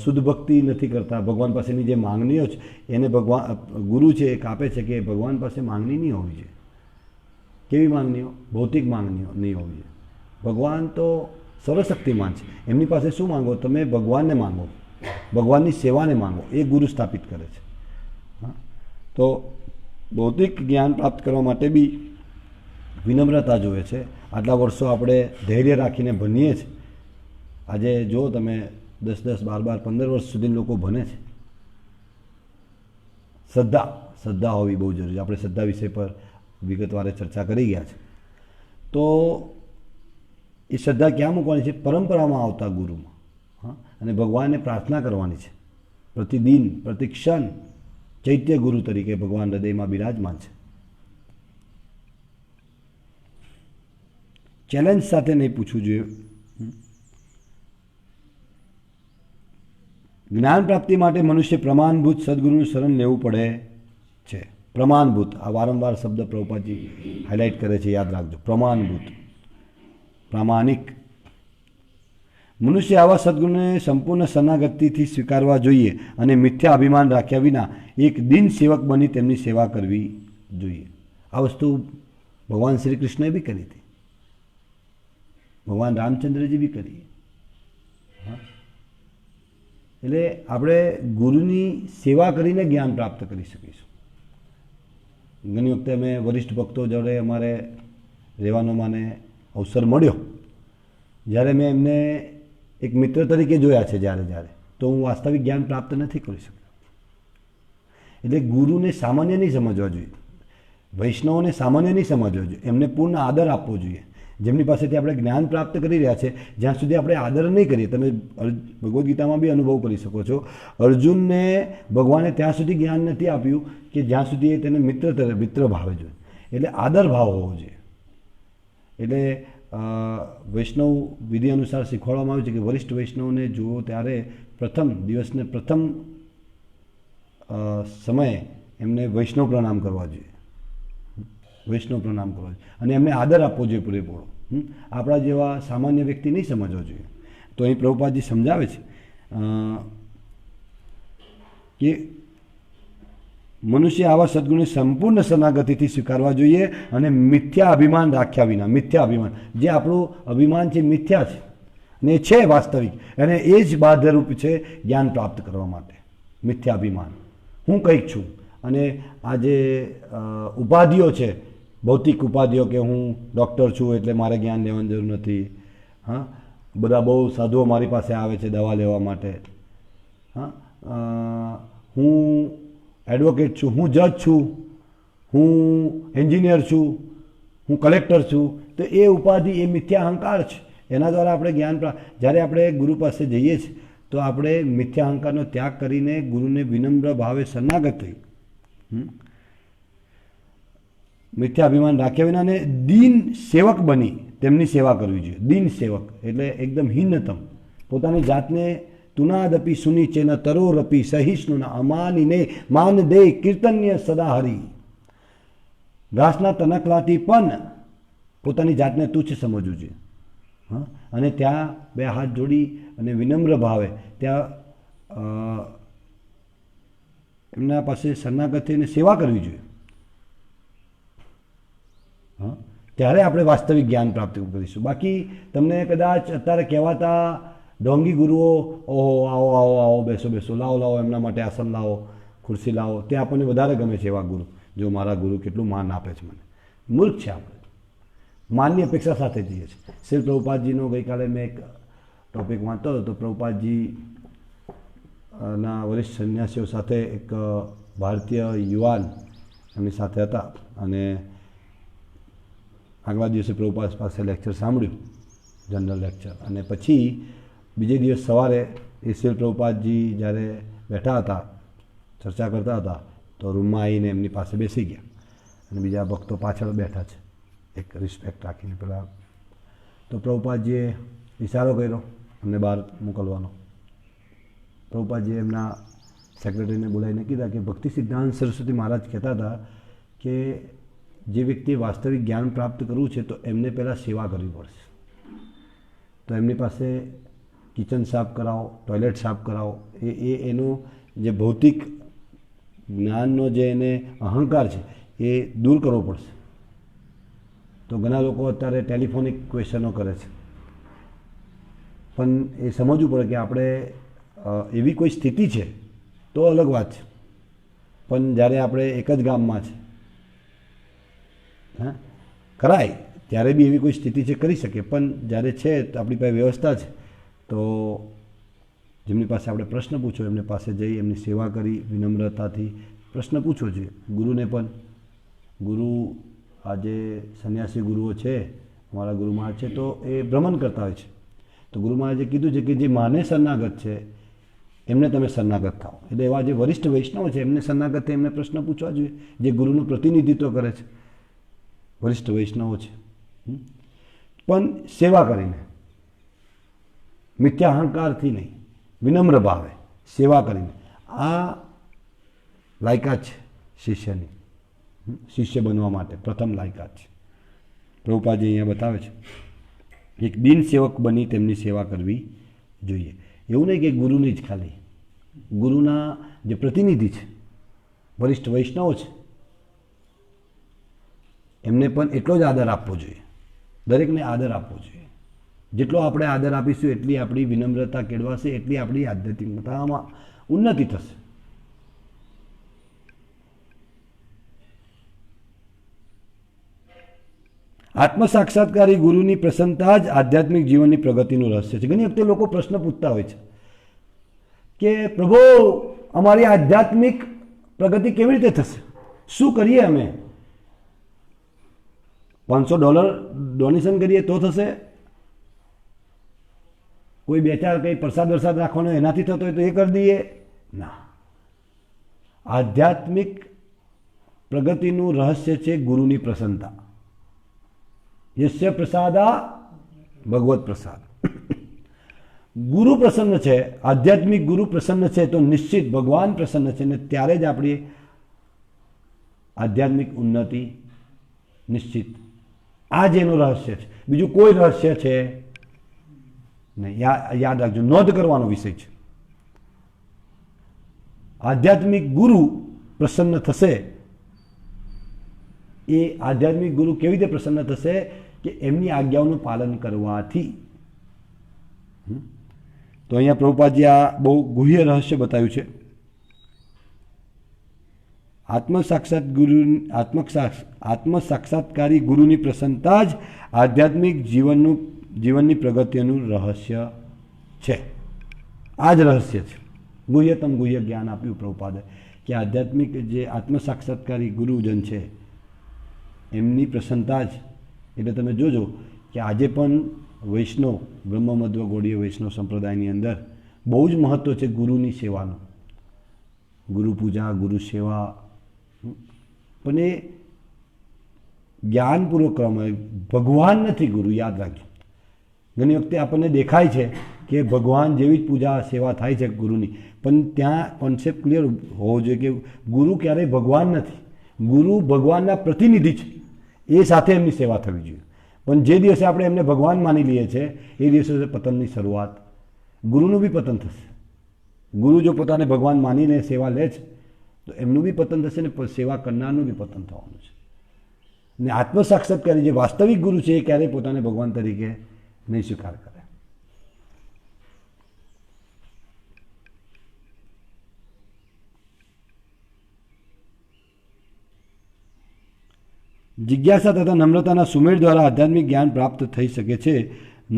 શુદ્ધ ભક્તિ નથી કરતા, ભગવાન પાસેની જે માંગણીઓ છે એને ગુરુ છે એ કાપે છે કે ભગવાન પાસે માંગણી નહીં હોવી જોઈએ. કેવી માંગણીઓ? ભૌતિક માંગણીઓ નહીં હોવી જોઈએ. ભગવાન તો સર્વશક્તિમાન છે, એમની પાસે શું માંગો? તમે ભગવાનને માંગો, ભગવાનની સેવાને માંગો, એ ગુરુ સ્થાપિત કરે છે. તો ભૌતિક જ્ઞાન પ્રાપ્ત કરવા માટે બી વિનમ્રતા જોઈએ છે. આટલા વર્ષો આપણે ધૈર્ય રાખીને ભણીએ છીએ. આજે જો તમે 10-10, 12-12, 15 વર્ષ સુધી લોકો ભણે છે. શ્રદ્ધા હોવી બહુ જરૂરી છે. આપણે શ્રદ્ધા વિષય પર વિગતવારે ચર્ચા કરી ગયા છે. તો એ શ્રદ્ધા ક્યાં મૂકવાની છે? પરંપરામાં આવતા ગુરુમાં. હા, અને ભગવાનને પ્રાર્થના કરવાની છે. પ્રતિદિન, પ્રતિક્ષણ ચૈત્ય ગુરુ તરીકે ભગવાન હૃદયમાં બિરાજમાન છે. ચેલેન્જ સાથે નહીં પૂછવું જોઈએ. જ્ઞાન પ્રાપ્તિ માટે મનુષ્ય પ્રમાણભૂત સદગુરુનું શરણ લેવું પડે છે. પ્રમાણભૂત, આ વારંવાર શબ્દ પ્રભુપાદજી હાઇલાઇટ કરે છે, યાદ રાખજો. પ્રમાણભૂત, પ્રામાણિક. મનુષ્ય આવા સદગુરુને સંપૂર્ણ શરણાગતિથી સ્વીકારવા જોઈએ અને મિથ્યા અભિમાન રાખ્યા વિના એક દિન સેવક બની તેમની સેવા કરવી જોઈએ. આ વસ્તુ ભગવાન શ્રી કૃષ્ણએ બી કરી હતી, ભગવાન રામચંદ્રજી બી કરી. એટલે આપણે ગુરુની સેવા કરીને જ્ઞાન પ્રાપ્ત કરી શકીશું. ઘણી વખતે અમે વરિષ્ઠ ભક્તો જોડે અમારે રહેવાનો મને અવસર મળ્યો, જ્યારે મેં એમને એક મિત્ર તરીકે જોયા છે જ્યારે તો હું વાસ્તવિક જ્ઞાન પ્રાપ્ત નથી કરી શક્યો. એટલે ગુરુને સામાન્ય નહીં સમજવા જોઈએ, વૈષ્ણવોને સામાન્ય નહીં સમજવા જોઈએ, એમને પૂર્ણ આદર આપવો જોઈએ. જેમની પાસેથી આપણે જ્ઞાન પ્રાપ્ત કરી રહ્યા છે, જ્યાં સુધી આપણે આદર નહીં કરીએ, તમે ભગવદ્ ગીતામાં બી અનુભવ કરી શકો છો, અર્જુનને ભગવાને ત્યાં સુધી જ્ઞાન નથી આપ્યું કે જ્યાં સુધી એ તેને મિત્ર ભાવે જોઈએ. એટલે આદર ભાવ હોવો જોઈએ. એટલે વૈષ્ણવ વિધિ અનુસાર શીખવાડવામાં આવ્યું છે કે વરિષ્ઠ વૈષ્ણવને જુઓ ત્યારે પ્રથમ દિવસને પ્રથમ સમયે એમને વૈષ્ણવ પ્રણામ કરવા જોઈએ, વૈષ્ણવ પ્રણામ કરવા જોઈએ અને એમને આદર આપવો જોઈએ પૂરેપૂરો. આપણા જેવા સામાન્ય વ્યક્તિ નહીં સમજવો જોઈએ. તો અહીં પ્રભુપાદજી સમજાવે છે કે મનુષ્ય આવા સદગુણને સંપૂર્ણ શરણાગતિથી સ્વીકારવા જોઈએ અને મિથ્યા અભિમાન રાખ્યા વિના, મિથ્યા અભિમાન, જે આપણું અભિમાન છે મિથ્યા છે ને છે વાસ્તવિક, અને એ જ બાધરૂપ છે જ્ઞાન પ્રાપ્ત કરવા માટે. મિથ્યા અભિમાન, હું કંઈક છું, અને આ જે ઉપાધિઓ છે, ભૌતિક ઉપાધિઓ કે હું ડૉક્ટર છું એટલે મારે જ્ઞાન લેવાની જરૂર નથી, હા, બધા બહુ સાધુઓ મારી પાસે આવે છે દવા લેવા માટે, હા, હું એડવોકેટ છું, હું જજ છું, હું એન્જિનિયર છું, હું કલેક્ટર છું, તો એ ઉપાધિ એ મિથ્યા અહંકાર છે. એના દ્વારા આપણે જ્ઞાન પ્રાપ્ત, જ્યારે આપણે ગુરુ પાસે જઈએ છીએ તો આપણે મિથ્યા અહંકારનો ત્યાગ કરીને ગુરુને વિનમ્ર ભાવે શરણાગત થઈ, મિથ્યા અભિમાન રાખ્યા વિના ને દીન સેવક બની તેમની સેવા કરવી જોઈએ. દીન સેવક એટલે એકદમ હિન્નતમ, પોતાની જાતને તુનાદપી સુનિચેન તરોરપી સહિષ્ણુના અમાનીને માન દે કીર્તન્ય સદા હરી. ઘાસના તનકલાથી પણ પોતાની જાતને તુચ્છ સમજવું જોઈએ, હા, અને ત્યાં બે હાથ જોડી અને વિનમ્ર ભાવે ત્યાં એમના પાસે શરણાગત થઈને સેવા કરવી જોઈએ, હા, ત્યારે આપણે વાસ્તવિક જ્ઞાન પ્રાપ્ત કરીશું. બાકી તમને કદાચ અત્યારે કહેવાતા ઢોંગી ગુરુઓ, ઓહો આવો આવો આવો, બેસો બેસો, લાવો લાવો, એમના માટે આસન લાવો, ખુરશી લાવો, તે આપણને વધારે ગમે છે એવા ગુરુ. જો મારા ગુરુ કેટલું માન આપે છે મને, મૂર્ખ છે આપણે, માનની અપેક્ષા સાથે જઈએ છીએ. શ્રી પ્રભુપાદજીનો ગઈકાલે મેં એક ટોપિક વાંચતો હતો તો પ્રભુપાદજી ના વરિષ્ઠ સંન્યાસીઓ સાથે એક ભારતીય યુવાન એમની સાથે હતા અને આગલા દિવસે પ્રભુપાદ પાસે લેક્ચર સાંભળ્યું, જનરલ લેક્ચર, અને પછી બીજે દિવસ સવારે એ શ્રી પ્રભુપાદજી જ્યારે બેઠા હતા ચર્ચા કરતા હતા તો રૂમમાં આવીને એમની પાસે બેસી ગયા અને બીજા ભક્તો પાછળ બેઠા છે એક રિસ્પેક્ટ રાખીને પેલા. તો પ્રભુપાદજીએ ઇશારો કર્યો એમને બહાર મોકલવાનો. પ્રભુપાદજીએ એમના સેક્રેટરીને બોલાવીને કીધા કે ભક્તિ સિદ્ધાંત સરસ્વતી મહારાજ કહેતા હતા કે જે વ્યક્તિએ વાસ્તવિક જ્ઞાન પ્રાપ્ત કરવું છે તો એમને પહેલાં સેવા કરવી પડશે. તો એમની પાસે કિચન સાફ કરાવો, ટોયલેટ સાફ કરાવો, એનો જે ભૌતિક જ્ઞાનનો જે એને અહંકાર છે એ દૂર કરવો પડશે. તો ઘણા લોકો અત્યારે ટેલિફોનિક ક્વેશ્ચનો કરે છે, પણ એ સમજવું પડે કે આપણે એવી કોઈ સ્થિતિ છે તો અલગ વાત છે, પણ જ્યારે આપણે એક જ ગામમાં છે, હા, કરાય ત્યારે બી એવી કોઈ સ્થિતિ છે કરી શકીએ, પણ જ્યારે છે તો આપણી પાસે વ્યવસ્થા છે તો જેમની પાસે આપણે પ્રશ્ન પૂછો એમની પાસે જઈ એમની સેવા કરી વિનમ્રતાથી પ્રશ્ન પૂછવો જોઈએ. ગુરુને પણ, ગુરુ આજે સંન્યાસી ગુરુઓ છે, અમારા ગુરુ મહારાજ છે, તો એ ભ્રમણ કરતા હોય છે. તો ગુરુ મહારાજે કીધું છે કે જે માને શરણાગત છે એમને તમે શરણાગત થાઓ. એટલે એવા જે વરિષ્ઠ વૈષ્ણવ છે એમને શરણાગત થઈ એમને પ્રશ્ન પૂછવા જોઈએ, જે ગુરુનું પ્રતિનિધિત્વ કરે છે, વરિષ્ઠ વૈષ્ણવો છે, પણ સેવા કરીને, મિથ્યા અહંકારથી નહીં, વિનમ્ર ભાવે સેવા કરીને. આ લાયકાત છે શિષ્યની, શિષ્ય બનવા માટે પ્રથમ લાયકાત છે. પ્રભુપાદજી અહીંયા બતાવે છે એક દિન સેવક બની તેમની સેવા કરવી જોઈએ. એવું નહીં કે ગુરુની જ ખાલી, ગુરુના જે પ્રતિનિધિ છે, વરિષ્ઠ વૈષ્ણવો છે, એમને પણ એટલો જ આદર આપવો જોઈએ. દરેકને આદર આપવો જોઈએ. જેટલો આપણે આદર આપીશું એટલી આપણી વિનમ્રતા કેળવાશે, એટલી આપણી આધ્યાત્મિકતામાં ઉન્નતિ થશે. આત્મસાક્ષાત્કારી ગુરુની પ્રસન્નતા જ આધ્યાત્મિક જીવનની પ્રગતિનું રહસ્ય છે. ઘણી વખતે લોકો પ્રશ્ન પૂછતા હોય છે કે પ્રભુ અમારી આધ્યાત્મિક પ્રગતિ કેવી રીતે થશે, શું કરીએ અમે? $500 ડોનેશન કરીએ તો થશે? કોઈ બે ચાર કંઈ પ્રસાદ વરસાદ રાખવાનો એનાથી થતો હોય તો એ કરી દઈએ? ના. આધ્યાત્મિક પ્રગતિનું રહસ્ય છે ગુરુની પ્રસન્નતા. યસ્ય પ્રસાદા ભગવત પ્રસાદ. ગુરુ પ્રસન્ન છે, આધ્યાત્મિક ગુરુ પ્રસન્ન છે તો નિશ્ચિત ભગવાન પ્રસન્ન છે ને ત્યારે જ આપણી આધ્યાત્મિક ઉન્નતિ નિશ્ચિત. આ જ એનું રહસ્ય છે, બીજું કોઈ રહસ્ય છે નહીં. યાદ રાખજો, નોંધ કરવાનો વિષય છે. આધ્યાત્મિક ગુરુ પ્રસન્ન થશે. એ આધ્યાત્મિક ગુરુ કેવી રીતે પ્રસન્ન થશે કે એમની આજ્ઞાઓનું પાલન કરવાથી. તો અહીંયા પ્રભુપાદજી આ બહુ ગુહ્ય રહસ્ય બતાવ્યું છે. આત્મસાક્ષાત્કારી ગુરુની પ્રસન્નતા જ આધ્યાત્મિક જીવનની પ્રગતિનું રહસ્ય છે. આ જ રહસ્ય છે. ગુહ્યતમ ગુહ્ય જ્ઞાન આપ્યું પ્રભુપાદે કે આધ્યાત્મિક જે આત્મસાક્ષાત્કારી ગુરુજન છે એમની પ્રસન્નતા જ. એટલે તમે જોજો કે આજે પણ વૈષ્ણવ બ્રહ્મમધ્વ ગૌડીય વૈષ્ણવ સંપ્રદાયની અંદર બહુ જ મહત્ત્વ છે ગુરુની સેવાનું. ગુરુ પૂજા, ગુરુ સેવા, પણ એ જ્ઞાનપૂર્વક કરવામાં. ભગવાન નથી ગુરુ, યાદ રાખજો. ઘણી વખતે આપણને દેખાય છે કે ભગવાન જેવી જ પૂજા સેવા થાય છે ગુરુની, પણ ત્યાં કોન્સેપ્ટ ક્લિયર હોવો જોઈએ કે ગુરુ ક્યારેય ભગવાન નથી. ગુરુ ભગવાનના પ્રતિનિધિ છે, એ સાથે એમની સેવા થવી જોઈએ. પણ જે દિવસે આપણે એમને ભગવાન માની લઈએ છીએ એ દિવસે પતનની શરૂઆત. ગુરુનું બી પતન થશે. ગુરુ જો પોતાને ભગવાન માનીને સેવા લે છે તો એમનું બી પતન થશે ને સેવા કરનારનું બી પતન થવાનું છે. ને આત્મસાક્ષાત્કારી જે વાસ્તવિક ગુરુ છે એ ક્યારેય પોતાને ભગવાન તરીકે નહીં સ્વીકાર કરે. જિજ્ઞાસા તથા નમ્રતાના સુમેળ દ્વારા આધ્યાત્મિક જ્ઞાન પ્રાપ્ત થઈ શકે છે.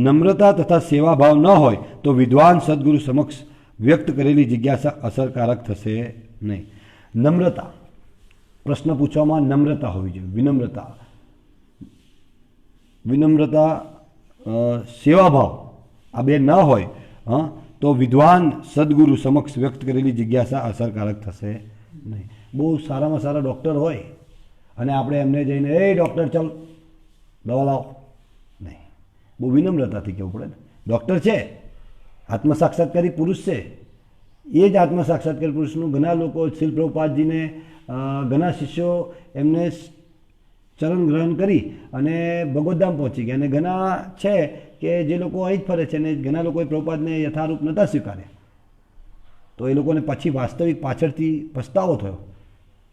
નમ્રતા તથા સેવાભાવ ન હોય તો વિદ્વાન સદગુરુ સમક્ષ વ્યક્ત કરેલી જિજ્ઞાસા અસરકારક થશે નહીં. નમ્રતા, પ્રશ્ન પૂછવામાં નમ્રતા હોવી જોઈએ. વિનમ્રતા, સેવાભાવ આ બે ન હોય તો વિદ્વાન સદગુરુ સમક્ષ વ્યક્ત કરેલી જિજ્ઞાસા અસરકારક થશે નહીં. બહુ સારામાં સારા ડૉક્ટર હોય અને આપણે એમને જઈને એ ડૉક્ટર ચાલ દવા લાવો, નહીં. બહુ વિનમ્રતાથી કહેવું પડે ને. ડૉક્ટર છે, આત્મસાક્ષાત્કારી પુરુષ છે. એ જ આત્મસાક્ષાત્કારી પુરુષનું ઘણા લોકો શ્રીલ પ્રભુપાદજીને ઘણા શિષ્યો એમને ચરણ ગ્રહણ કરી અને ભગવદ્ધામ પહોંચી ગયા. અને ઘણા છે કે જે લોકો અહીં જ ફરે છે અને ઘણા લોકોએ પ્રભુપાદને યથારૂપ નહોતા સ્વીકાર્યા. તો એ લોકોને પછી વાસ્તવિક પાછળથી પસ્તાવો થયો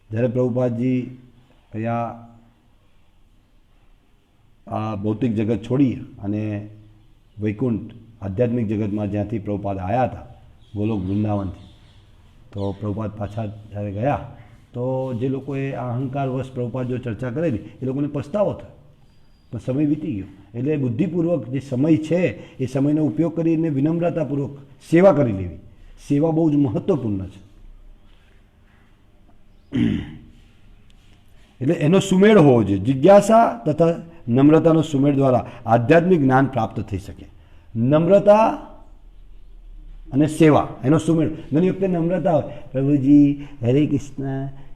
જ્યારે પ્રભુપાદજી અહીંયા આ ભૌતિક જગત છોડી અને વૈકુંઠ આધ્યાત્મિક જગતમાં જ્યાંથી પ્રભુપાદ આવ્યા હતા, ગોલોક વૃંદાવનથી, તો પ્રભુપાદ પાછા જ્યારે ગયા તો જે લોકોએ આ અહંકારવશ પ્રભુપાદ જો ચર્ચા કરેલી એ લોકોને પસ્તાવો થયો. પણ સમય વીતી ગયો. એટલે બુદ્ધિપૂર્વક જે સમય છે એ સમયનો ઉપયોગ કરીને વિનમ્રતાપૂર્વક સેવા કરી લેવી. સેવા બહુ જ મહત્ત્વપૂર્ણ છે. એટલે એનો સુમેળ હોવો જોઈએ. જિજ્ઞાસા તથા નમ્રતાનો સુમેળ દ્વારા આધ્યાત્મિક જ્ઞાન પ્રાપ્ત થઈ શકે. નમ્રતા અને સેવા એનો સુમેળ. ઘણી વખતે નમ્રતા હોય, પ્રભુજી હરે કૃષ્ણ,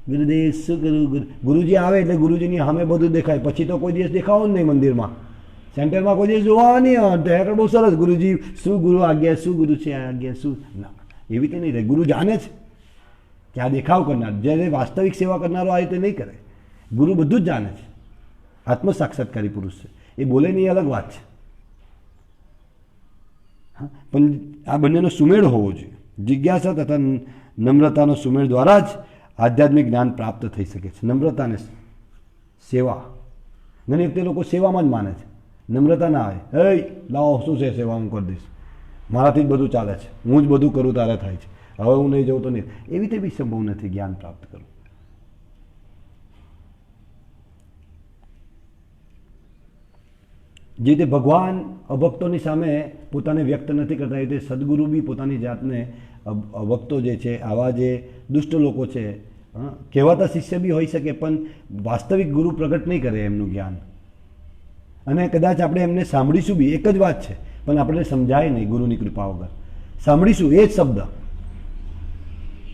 ગુરુદેવ શું કરું, ગુરુજી આવે એટલે ગુરુજીની સામે બધું દેખાય. પછી તો કોઈ દિવસ દેખાવો જ નહીં મંદિરમાં, સેન્ટરમાં કોઈ દિવસ જોવા નહીં આવે. બહુ સરસ ગુરુજી શું ગુરુ આજ્ઞા, શું ગુરુ છે આજ્ઞા, શું ના, એવી રીતે નહીં રહે. ગુરુ જાણે છે કે આ દેખાવ કરનાર. જ્યારે વાસ્તવિક સેવા કરનારો આ રીતે નહીં કરે. ગુરુ બધું જ જાણે છે. આત્મસાક્ષાત્કારી પુરુષ છે, એ બોલે નહીં અલગ વાત છે. હા, પણ આ બંનેનો સુમેળ હોવો જોઈએ. જિજ્ઞાસા તથા નમ્રતાનો સુમેળ દ્વારા જ આધ્યાત્મિક જ્ઞાન પ્રાપ્ત થઈ શકે છે. નમ્રતા અને સેવા. ઘણી વખતે લોકો સેવામાં જ માને છે, નમ્રતા ના આવે. હે લાવો શું છે સેવા, હું કરી દઈશ, મારાથી જ બધું ચાલે છે, હું જ બધું કરું તારે થાય છે, હવે હું નહીં જઉં તો નહીં. એવી રીતે બી સંભવ નથી જ્ઞાન પ્રાપ્ત કરવું. જે રીતે ભગવાન અભક્તોની સામે પોતાને વ્યક્ત નથી કરતા, એ રીતે સદગુરુ બી પોતાની જાતને અભક્તો જે છે, આવા જે દુષ્ટ લોકો છે, કહેવાતા શિષ્ય બી હોઈ શકે પણ વાસ્તવિક ગુરુ પ્રગટ નહીં કરે એમનું જ્ઞાન. અને કદાચ આપણે એમને સાંભળીશું બી, એક જ વાત છે પણ આપણે સમજાય નહીં ગુરુની કૃપા વગર. સાંભળીશું એ જ શબ્દ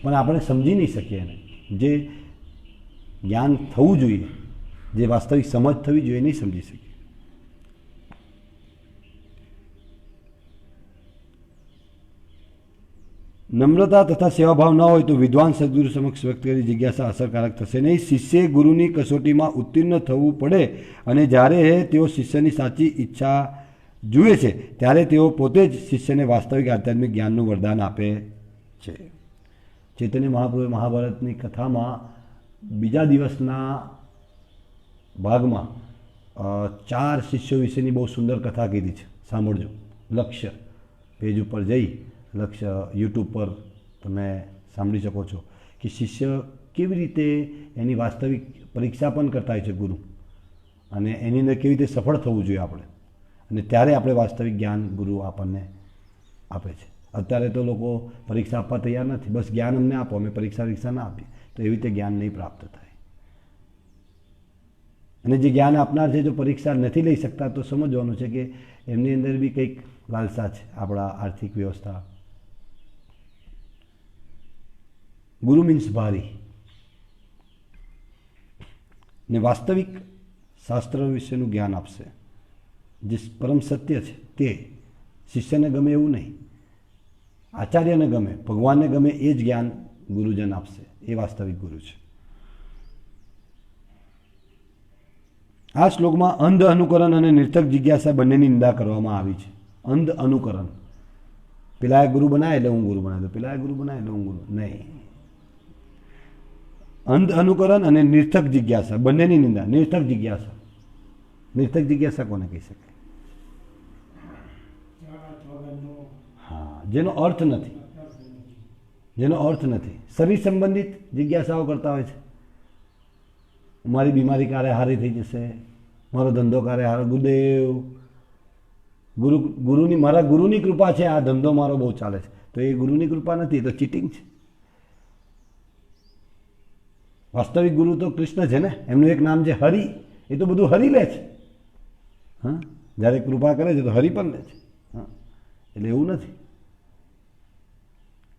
પણ આપણે સમજી નહીં શકીએ એને. જે જ્ઞાન થવું જોઈએ, જે વાસ્તવિક સમજ થવી જોઈએ, એ નહીં સમજી શકીએ. નમ્રતા તથા સેવાભાવ ન હોય તો વિદ્વાન સદગુરુ સમક્ષ વ્યક્ત કરી જિજ્ઞાસા અસરકારક થશે નહીં. શિષ્યે ગુરુની કસોટીમાં ઉત્તીર્ણ થવું પડે અને જ્યારે તેઓ શિષ્યની સાચી ઈચ્છા જુએ છે ત્યારે તેઓ પોતે જ શિષ્યને વાસ્તવિક આધ્યાત્મિક જ્ઞાનનું વરદાન આપે છે. ચૈતન્ય મહાપ્રભુએ મહાભારતની કથામાં બીજા દિવસના ભાગમાં 4 શિષ્યો વિશેની બહુ સુંદર કથા કીધી છે. સાંભળજો. લક્ષ્ય પેજ ઉપર જઈ લક્ષ્ય યુટ્યુબ પર તમે સાંભળી શકો છો કે શિષ્ય કેવી રીતે એની વાસ્તવિક પરીક્ષા પણ કરતા હોય છે ગુરુ, અને એની અંદર કેવી રીતે સફળ થવું જોઈએ આપણે, અને ત્યારે આપણે વાસ્તવિક જ્ઞાન ગુરુ આપણને આપે છે. અત્યારે તો લોકો પરીક્ષા આપવા તૈયાર નથી. બસ જ્ઞાન અમને આપો, અમે પરીક્ષા ના આપીએ, તો એવી રીતે જ્ઞાન નહીં પ્રાપ્ત થાય. અને જે જ્ઞાન આપનાર છે જો પરીક્ષા નથી લઈ શકતા તો સમજવાનું છે કે એમની અંદર બી કંઈક લાલસા છે. આપણા આર્થિક વ્યવસ્થા. ગુરુ મીન્સ ભારી, ને વાસ્તવિક શાસ્ત્ર વિશેનું જ્ઞાન આપશે. જે પરમ સત્ય છે તે શિષ્યને ગમે એવું નહીં, આચાર્યને ગમે, ભગવાનને ગમે એ જ જ્ઞાન ગુરુજન આપશે. એ વાસ્તવિક ગુરુ છે. આ શ્લોકમાં અંધ અનુકરણ અને નિર્થક જિજ્ઞાસા બંનેની નિંદા કરવામાં આવી છે. અંધ અનુકરણ, પેલા ગુરુ બનાવે એટલે હું ગુરુ બનાવી દઉં, પેલા ગુરુ બનાવે એટલે હું ગુરુ નહીં. અંધ અનુકરણ અને નિર્થક જિજ્ઞાસા બંનેની નિંદા. નિર્થક જિજ્ઞાસા, નિર્થક જિજ્ઞાસા કોને કહી શકાય? હા, જેનો અર્થ નથી, જેનો અર્થ નથી. શરીર સંબંધિત જિજ્ઞાસાઓ કરતા હોય છે. મારી બીમારી ક્યારે હારી થઈ જશે, મારો ધંધો ક્યારે હારો, ગુરુદેવ ગુરુની મારા ગુરુની કૃપા છે, આ ધંધો મારો બહુ ચાલે છે. તો એ ગુરુની કૃપા નથી, એ તો ચીટિંગ છે. વાસ્તવિક ગુરુ તો કૃષ્ણ છે ને, એમનું એક નામ છે હરિ. એ તો બધું હરિ લે છે. હા, જ્યારે કૃપા કરે છે તો હરિ પણ લે છે. હા, એટલે એવું નથી.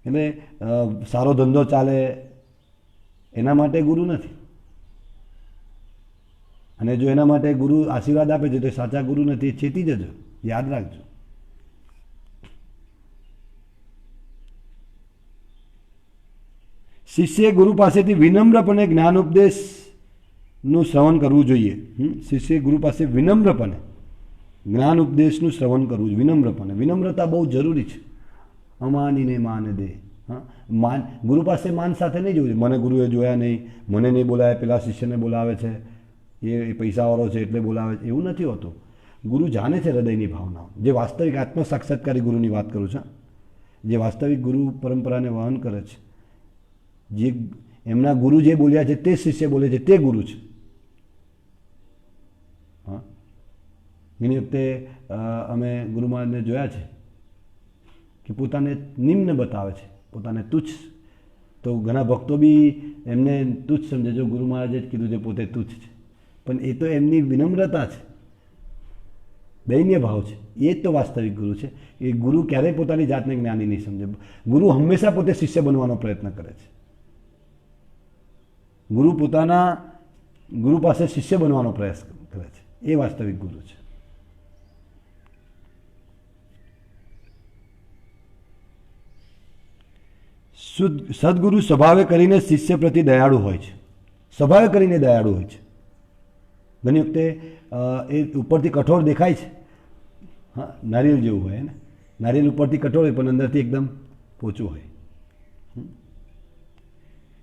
એટલે સારો ધંધો ચાલે એના માટે ગુરુ નથી, અને જો એના માટે ગુરુ આશીર્વાદ આપે છે તો સાચા ગુરુ નથી. એ ચેતી જજો, યાદ રાખજો. શિષ્યએ ગુરુ પાસેથી વિનમ્રપણે જ્ઞાનોપદેશનું શ્રવણ કરવું જોઈએ. શિષ્યએ ગુરુ પાસે વિનમ્રપણે જ્ઞાન ઉપદેશનું શ્રવણ કરવું જોઈએ. વિનમ્રપણે, વિનમ્રતા બહુ જરૂરી છે. અમાનીને માન દે. હા, માન ગુરુ પાસે માન સાથે નહીં જોવું. મને ગુરુએ જોયા નહીં, મને નહીં બોલાવે, પેલા શિષ્યને બોલાવે છે, એ પૈસાવાળો છે એટલે બોલાવે છે, એવું નથી હોતું. ગુરુ જાણે છે હૃદયની ભાવનાઓ. જે વાસ્તવિક આત્મ સાક્ષાત્કારી ગુરુની વાત કરું છું, જે વાસ્તવિક ગુરુ પરંપરાને વહન કરે છે, જે એમના ગુરુ જે બોલ્યા છે તે શિષ્ય બોલે છે, તે ગુરુ છે. હા, એની વખતે અમે ગુરુ મહારાજને જોયા છે કે પોતાને નિમ્ન બતાવે છે, પોતાને તુચ્છ. તો ઘણા ભક્તો બી એમને તુચ્છ સમજે. જો ગુરુ મહારાજે જ કીધું છે પોતે તુચ્છ છે, પણ એ તો એમની વિનમ્રતા છે, દૈન્ય ભાવ છે. એ જ તો વાસ્તવિક ગુરુ છે. એ ગુરુ ક્યારેય પોતાની જાતને જ્ઞાની નહીં સમજે. ગુરુ હંમેશા પોતે શિષ્ય બનવાનો પ્રયત્ન કરે છે. ગુરુ પાસે શિષ્ય બનવાનો પ્રયાસ કરે છે. એ વાસ્તવિક ગુરુ છે. સદગુરુ સ્વભાવે કરીને શિષ્ય પ્રતિ દયાળુ હોય છે. સ્વભાવે કરીને દયાળુ હોય છે. ઘણી વખતે એ ઉપરથી કઠોર દેખાય છે. હા, નારિયેલ જેવું હોય ને. નારિયેલ ઉપરથી કઠોર હોય પણ અંદરથી એકદમ પોચું હોય.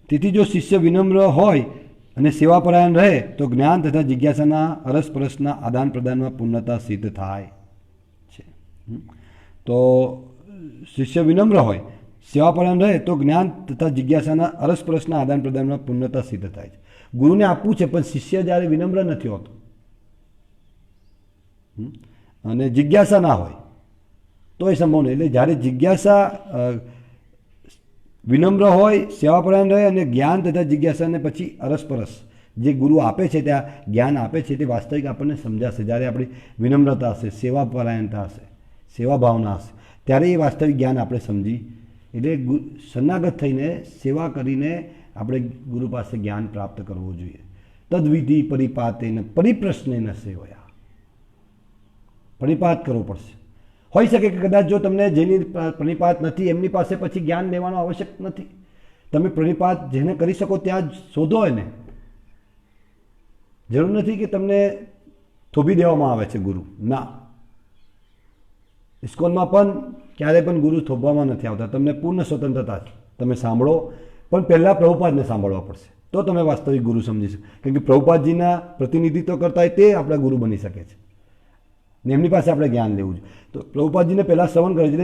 તેથી જો શિષ્ય વિનમ્ર હોય અને સેવાપરાયણ રહે તો જ્ઞાન તથા જિજ્ઞાસાના અરસપરસના આદાન પ્રદાનમાં પૂર્ણતા સિદ્ધ થાય છે. તો શિષ્ય વિનમ્ર હોય, સેવાપરાયણ રહે તો જ્ઞાન તથા જિજ્ઞાસાના અરસપરસના આદાન પ્રદાનમાં પૂર્ણતા સિદ્ધ થાય છે. ગુરુને આપવું છે પણ શિષ્ય જ્યારે વિનમ્ર નથી હોતો અને જિજ્ઞાસા ના હોય તો એ સંભવ નહીં. એટલે જ્યારે જિજ્ઞાસા વિનમ્ર હોય, સેવાપરાયણ રહે અને જ્ઞાન તથા જિજ્ઞાસાને પછી અરસપરસ જે ગુરુ આપે છે ત્યાં જ્ઞાન આપે છે તે વાસ્તવિક આપણને સમજાશે. જ્યારે આપણી વિનમ્રતા હશે, સેવાપરાયણતા હશે, સેવા ભાવના હશે, ત્યારે એ વાસ્તવિક જ્ઞાન આપણે સમજી. એટલે શરણાગત થઈને સેવા કરીને આપણે ગુરુ પાસે જ્ઞાન પ્રાપ્ત કરવું જોઈએ. તદ્વિધિ પરિપાતેન પરિપ્રશ્નેન સેવયા. પરિપાત કરવો પડશે. હોઈ શકે કે કદાચ જો તમને જેની પ્રણિપાત નથી એમની પાસે પછી જ્ઞાન લેવાનું આવશ્યક નથી. તમે પ્રણિપાત જેને કરી શકો ત્યાં જ શોધો એને. જરૂર નથી કે તમને થોભી દેવામાં આવે છે ગુરુ. ના, ઇસ્કોનમાં પણ ક્યારેય પણ ગુરુ થોભવામાં નથી આવતા. તમને પૂર્ણ સ્વતંત્રતા છે. તમે સાંભળો, પણ પહેલાં પ્રભુપાદને સાંભળવા પડશે તો તમે વાસ્તવિક ગુરુ સમજી શકો. કેમ કે પ્રભુપાદજીના પ્રતિનિધિત્વ કરતા હોય તે આપણા ગુરુ બની શકે છે ને એમની પાસે આપણે જ્ઞાન લેવું જોઈએ. તો પ્રભુપાદજીને પહેલાં શ્રવણ કરે છે.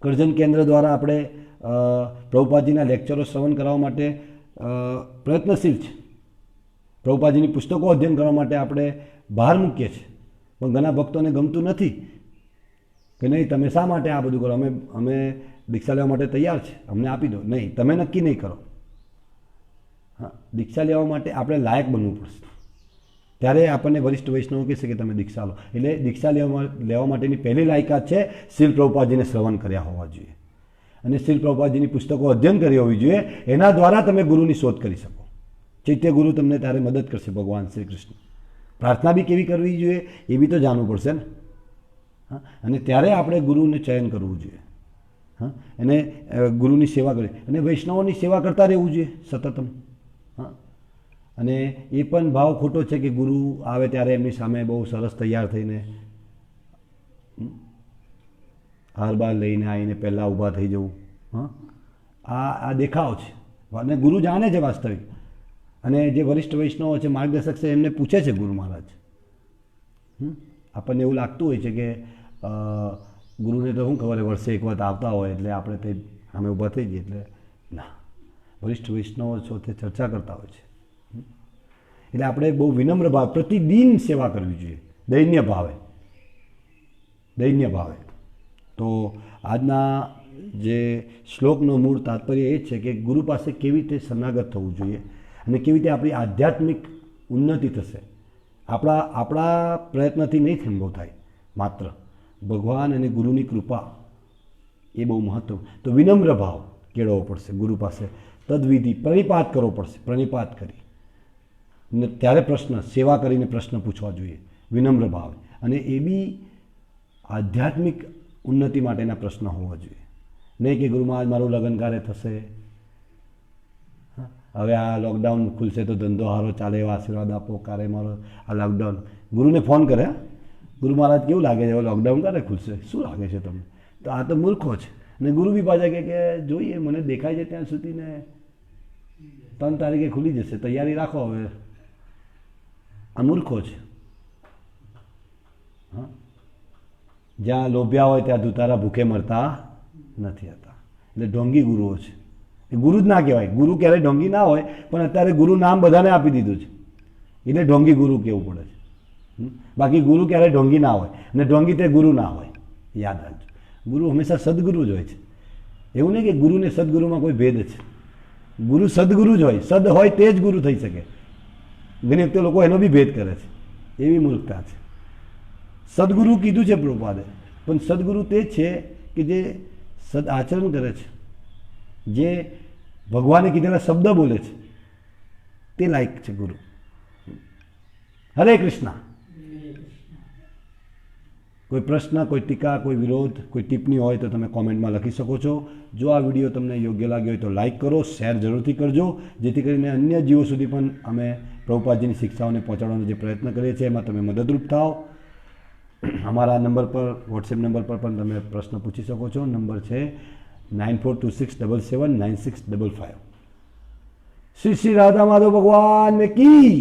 કરજણ કેન્દ્ર દ્વારા આપણે પ્રભુપાદજીના લેક્ચરો શ્રવણ કરવા માટે પ્રયત્નશીલ છે. પ્રભુપાદજીની પુસ્તકો અધ્યયન કરવા માટે આપણે બહાર મૂકીએ છીએ, પણ ઘણા ભક્તોને ગમતું નથી કે નહીં તમે શા માટે આ બધું કરો, અમે દીક્ષા લેવા માટે તૈયાર છે, અમને આપી દો. નહીં, તમે નક્કી નહીં કરો. હા, દીક્ષા લેવા માટે આપણે લાયક બનવું પડશે. ત્યારે આપણને વરિષ્ઠ વૈષ્ણવ કહેશે કે તમે દીક્ષા લો. એટલે દીક્ષા લેવા માટેની પહેલી લાયકાત છે શ્રીલ પ્રભુપાદજીને શ્રવણ કર્યા હોવા જોઈએ અને શ્રીલ પ્રભુપાદજીની પુસ્તકો અધ્યયન કરી હોવી જોઈએ. એના દ્વારા તમે ગુરુની શોધ કરી શકો. ચૈત્ય ગુરુ તમને ત્યારે મદદ કરશે, ભગવાન શ્રી કૃષ્ણ. પ્રાર્થના બી કેવી કરવી જોઈએ એ બી તો જાણવું પડશે ને. હા, અને ત્યારે આપણે ગુરુને ચયન કરવું જોઈએ. હા, અને ગુરુની સેવા કરવી અને વૈષ્ણવોની સેવા કરતા રહેવું જોઈએ સતતમ. હા, અને એ પણ ભાવ ખોટો છે કે ગુરુ આવે ત્યારે એમની સામે બહુ સરસ તૈયાર થઈને હાર બાર લઈને આવીને પહેલાં ઊભા થઈ જવું. હા, આ દેખાવ છે. અને ગુરુ જાણે છે વાસ્તવિક. અને જે વરિષ્ઠ વૈષ્ણવો છે, માર્ગદર્શક છે, એમને પૂછે છે ગુરુ મહારાજ. આપણને એવું લાગતું હોય છે કે ગુરુને તો શું ખબર વર્ષે એક વખત આવતા હોય એટલે આપણે તે અમે ઊભા થઈ જઈએ. એટલે ના, વરિષ્ઠ વૈષ્ણવો છો તે ચર્ચા કરતા હોય છે. એટલે આપણે બહુ વિનમ્ર ભાવ પ્રતિદિન સેવા કરવી જોઈએ, દૈન્ય ભાવે. તો આજના જે શ્લોકનો મૂળ તાત્પર્ય એ છે કે ગુરુ પાસે કેવી રીતે શરણાગત થવું જોઈએ અને કેવી રીતે આપણી આધ્યાત્મિક ઉન્નતિ થશે. આપણા પ્રયત્નથી નહીં સંભવ થાય, માત્ર ભગવાન અને ગુરુની કૃપા એ બહુ મહત્વ. તો વિનમ્ર ભાવ કેળવવો પડશે ગુરુ પાસે. તદવિધિ પ્રણિપાત કરવો પડશે. પ્રણિપાત કરી ને ત્યારે પ્રશ્ન સેવા કરીને પ્રશ્ન પૂછવા જોઈએ વિનમ્ર ભાવ. અને એ બી આધ્યાત્મિક ઉન્નતિ માટેના પ્રશ્ન હોવા જોઈએ. નહીં કે ગુરુમાં આજ મારું લગ્ન ક્યારે થશે, હવે આ લોકડાઉન ખુલશે તો ધંધો સારો ચાલે એવા આશીર્વાદ આપો, ક્યારે મારો આ લોકડાઉન. ગુરુને ફોન કરે, ગુરુ મહારાજ કેવું લાગે છે, લોકડાઉન ક્યારે ખુલશે, શું લાગે છે તમને? તો આ તો મૂર્ખો છે. અને ગુરુ બી પાછા કે જોઈએ મને દેખાય છે ત્યાં સુધી ને 3 તારીખે ખુલી જશે, તૈયારી રાખો. હવે આ મૂર્ખો છે. હા, જ્યાં લોભ્યા હોય ત્યાં દુતારા ભૂખે મરતા નથી હતા. એટલે ઢોંગી ગુરુઓ છે. એ ગુરુ જ ના કહેવાય. ગુરુ ક્યારેય ઢોંગી ના હોય, પણ અત્યારે ગુરુ નામ બધાને આપી દીધું છે એટલે ઢોંગી ગુરુ કહેવું પડે છે. બાકી ગુરુ ક્યારેય ઢોંગી ના હોય અને ઢોંગી તે ગુરુ ના હોય. યાદ રાખજો, ગુરુ હંમેશા સદગુરુ જ હોય છે. એવું નહીં કે ગુરુને સદગુરુમાં કોઈ ભેદ છે. ગુરુ સદગુરુ જ હોય. સદ હોય તે જ ગુરુ થઈ શકે. ઘણી વખતે લોકો એનો બી ભેદ કરે છે. એવી મૂર્ખતા છે. સદગુરુ કીધું છે પ્રભુપાદે, પણ સદગુરુ તે છે કે જે સદ આચરણ કરે છે, જે ભગવાને કીધેલા શબ્દ બોલે છે, તે લાયક છે ગુરુ. હરે કૃષ્ણ. કોઈ પ્રશ્ન, કોઈ ટીકા, કોઈ વિરોધ, કોઈ ટિપ્પણી હોય તો તમે કોમેન્ટમાં લખી શકો છો. જો આ વિડીયો તમને યોગ્ય લાગ્યો હોય તો લાઇક કરો, શેર જરૂરથી કરજો, જેથી કરીને અન્ય જીવો સુધી પણ અમે પ્રભુપાદજીની શિક્ષાઓને પહોંચાડવાનો જે પ્રયત્ન કરીએ છીએ એમાં તમે મદદરૂપ થાઓ. અમારા નંબર પર, વોટ્સએપ નંબર પર પણ તમે પ્રશ્ન પૂછી શકો છો. નંબર છે 9426779655. શ્રી શ્રી રાધા માધવ ભગવાન ને કી.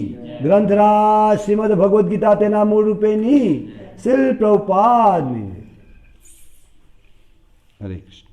ગ્રંથરાજ શ્રીમદ ભગવદ્ ગીતા તેના મૂળ રૂપેની શ્રીલ પ્રભુપાદની. હરે કૃષ્ણ.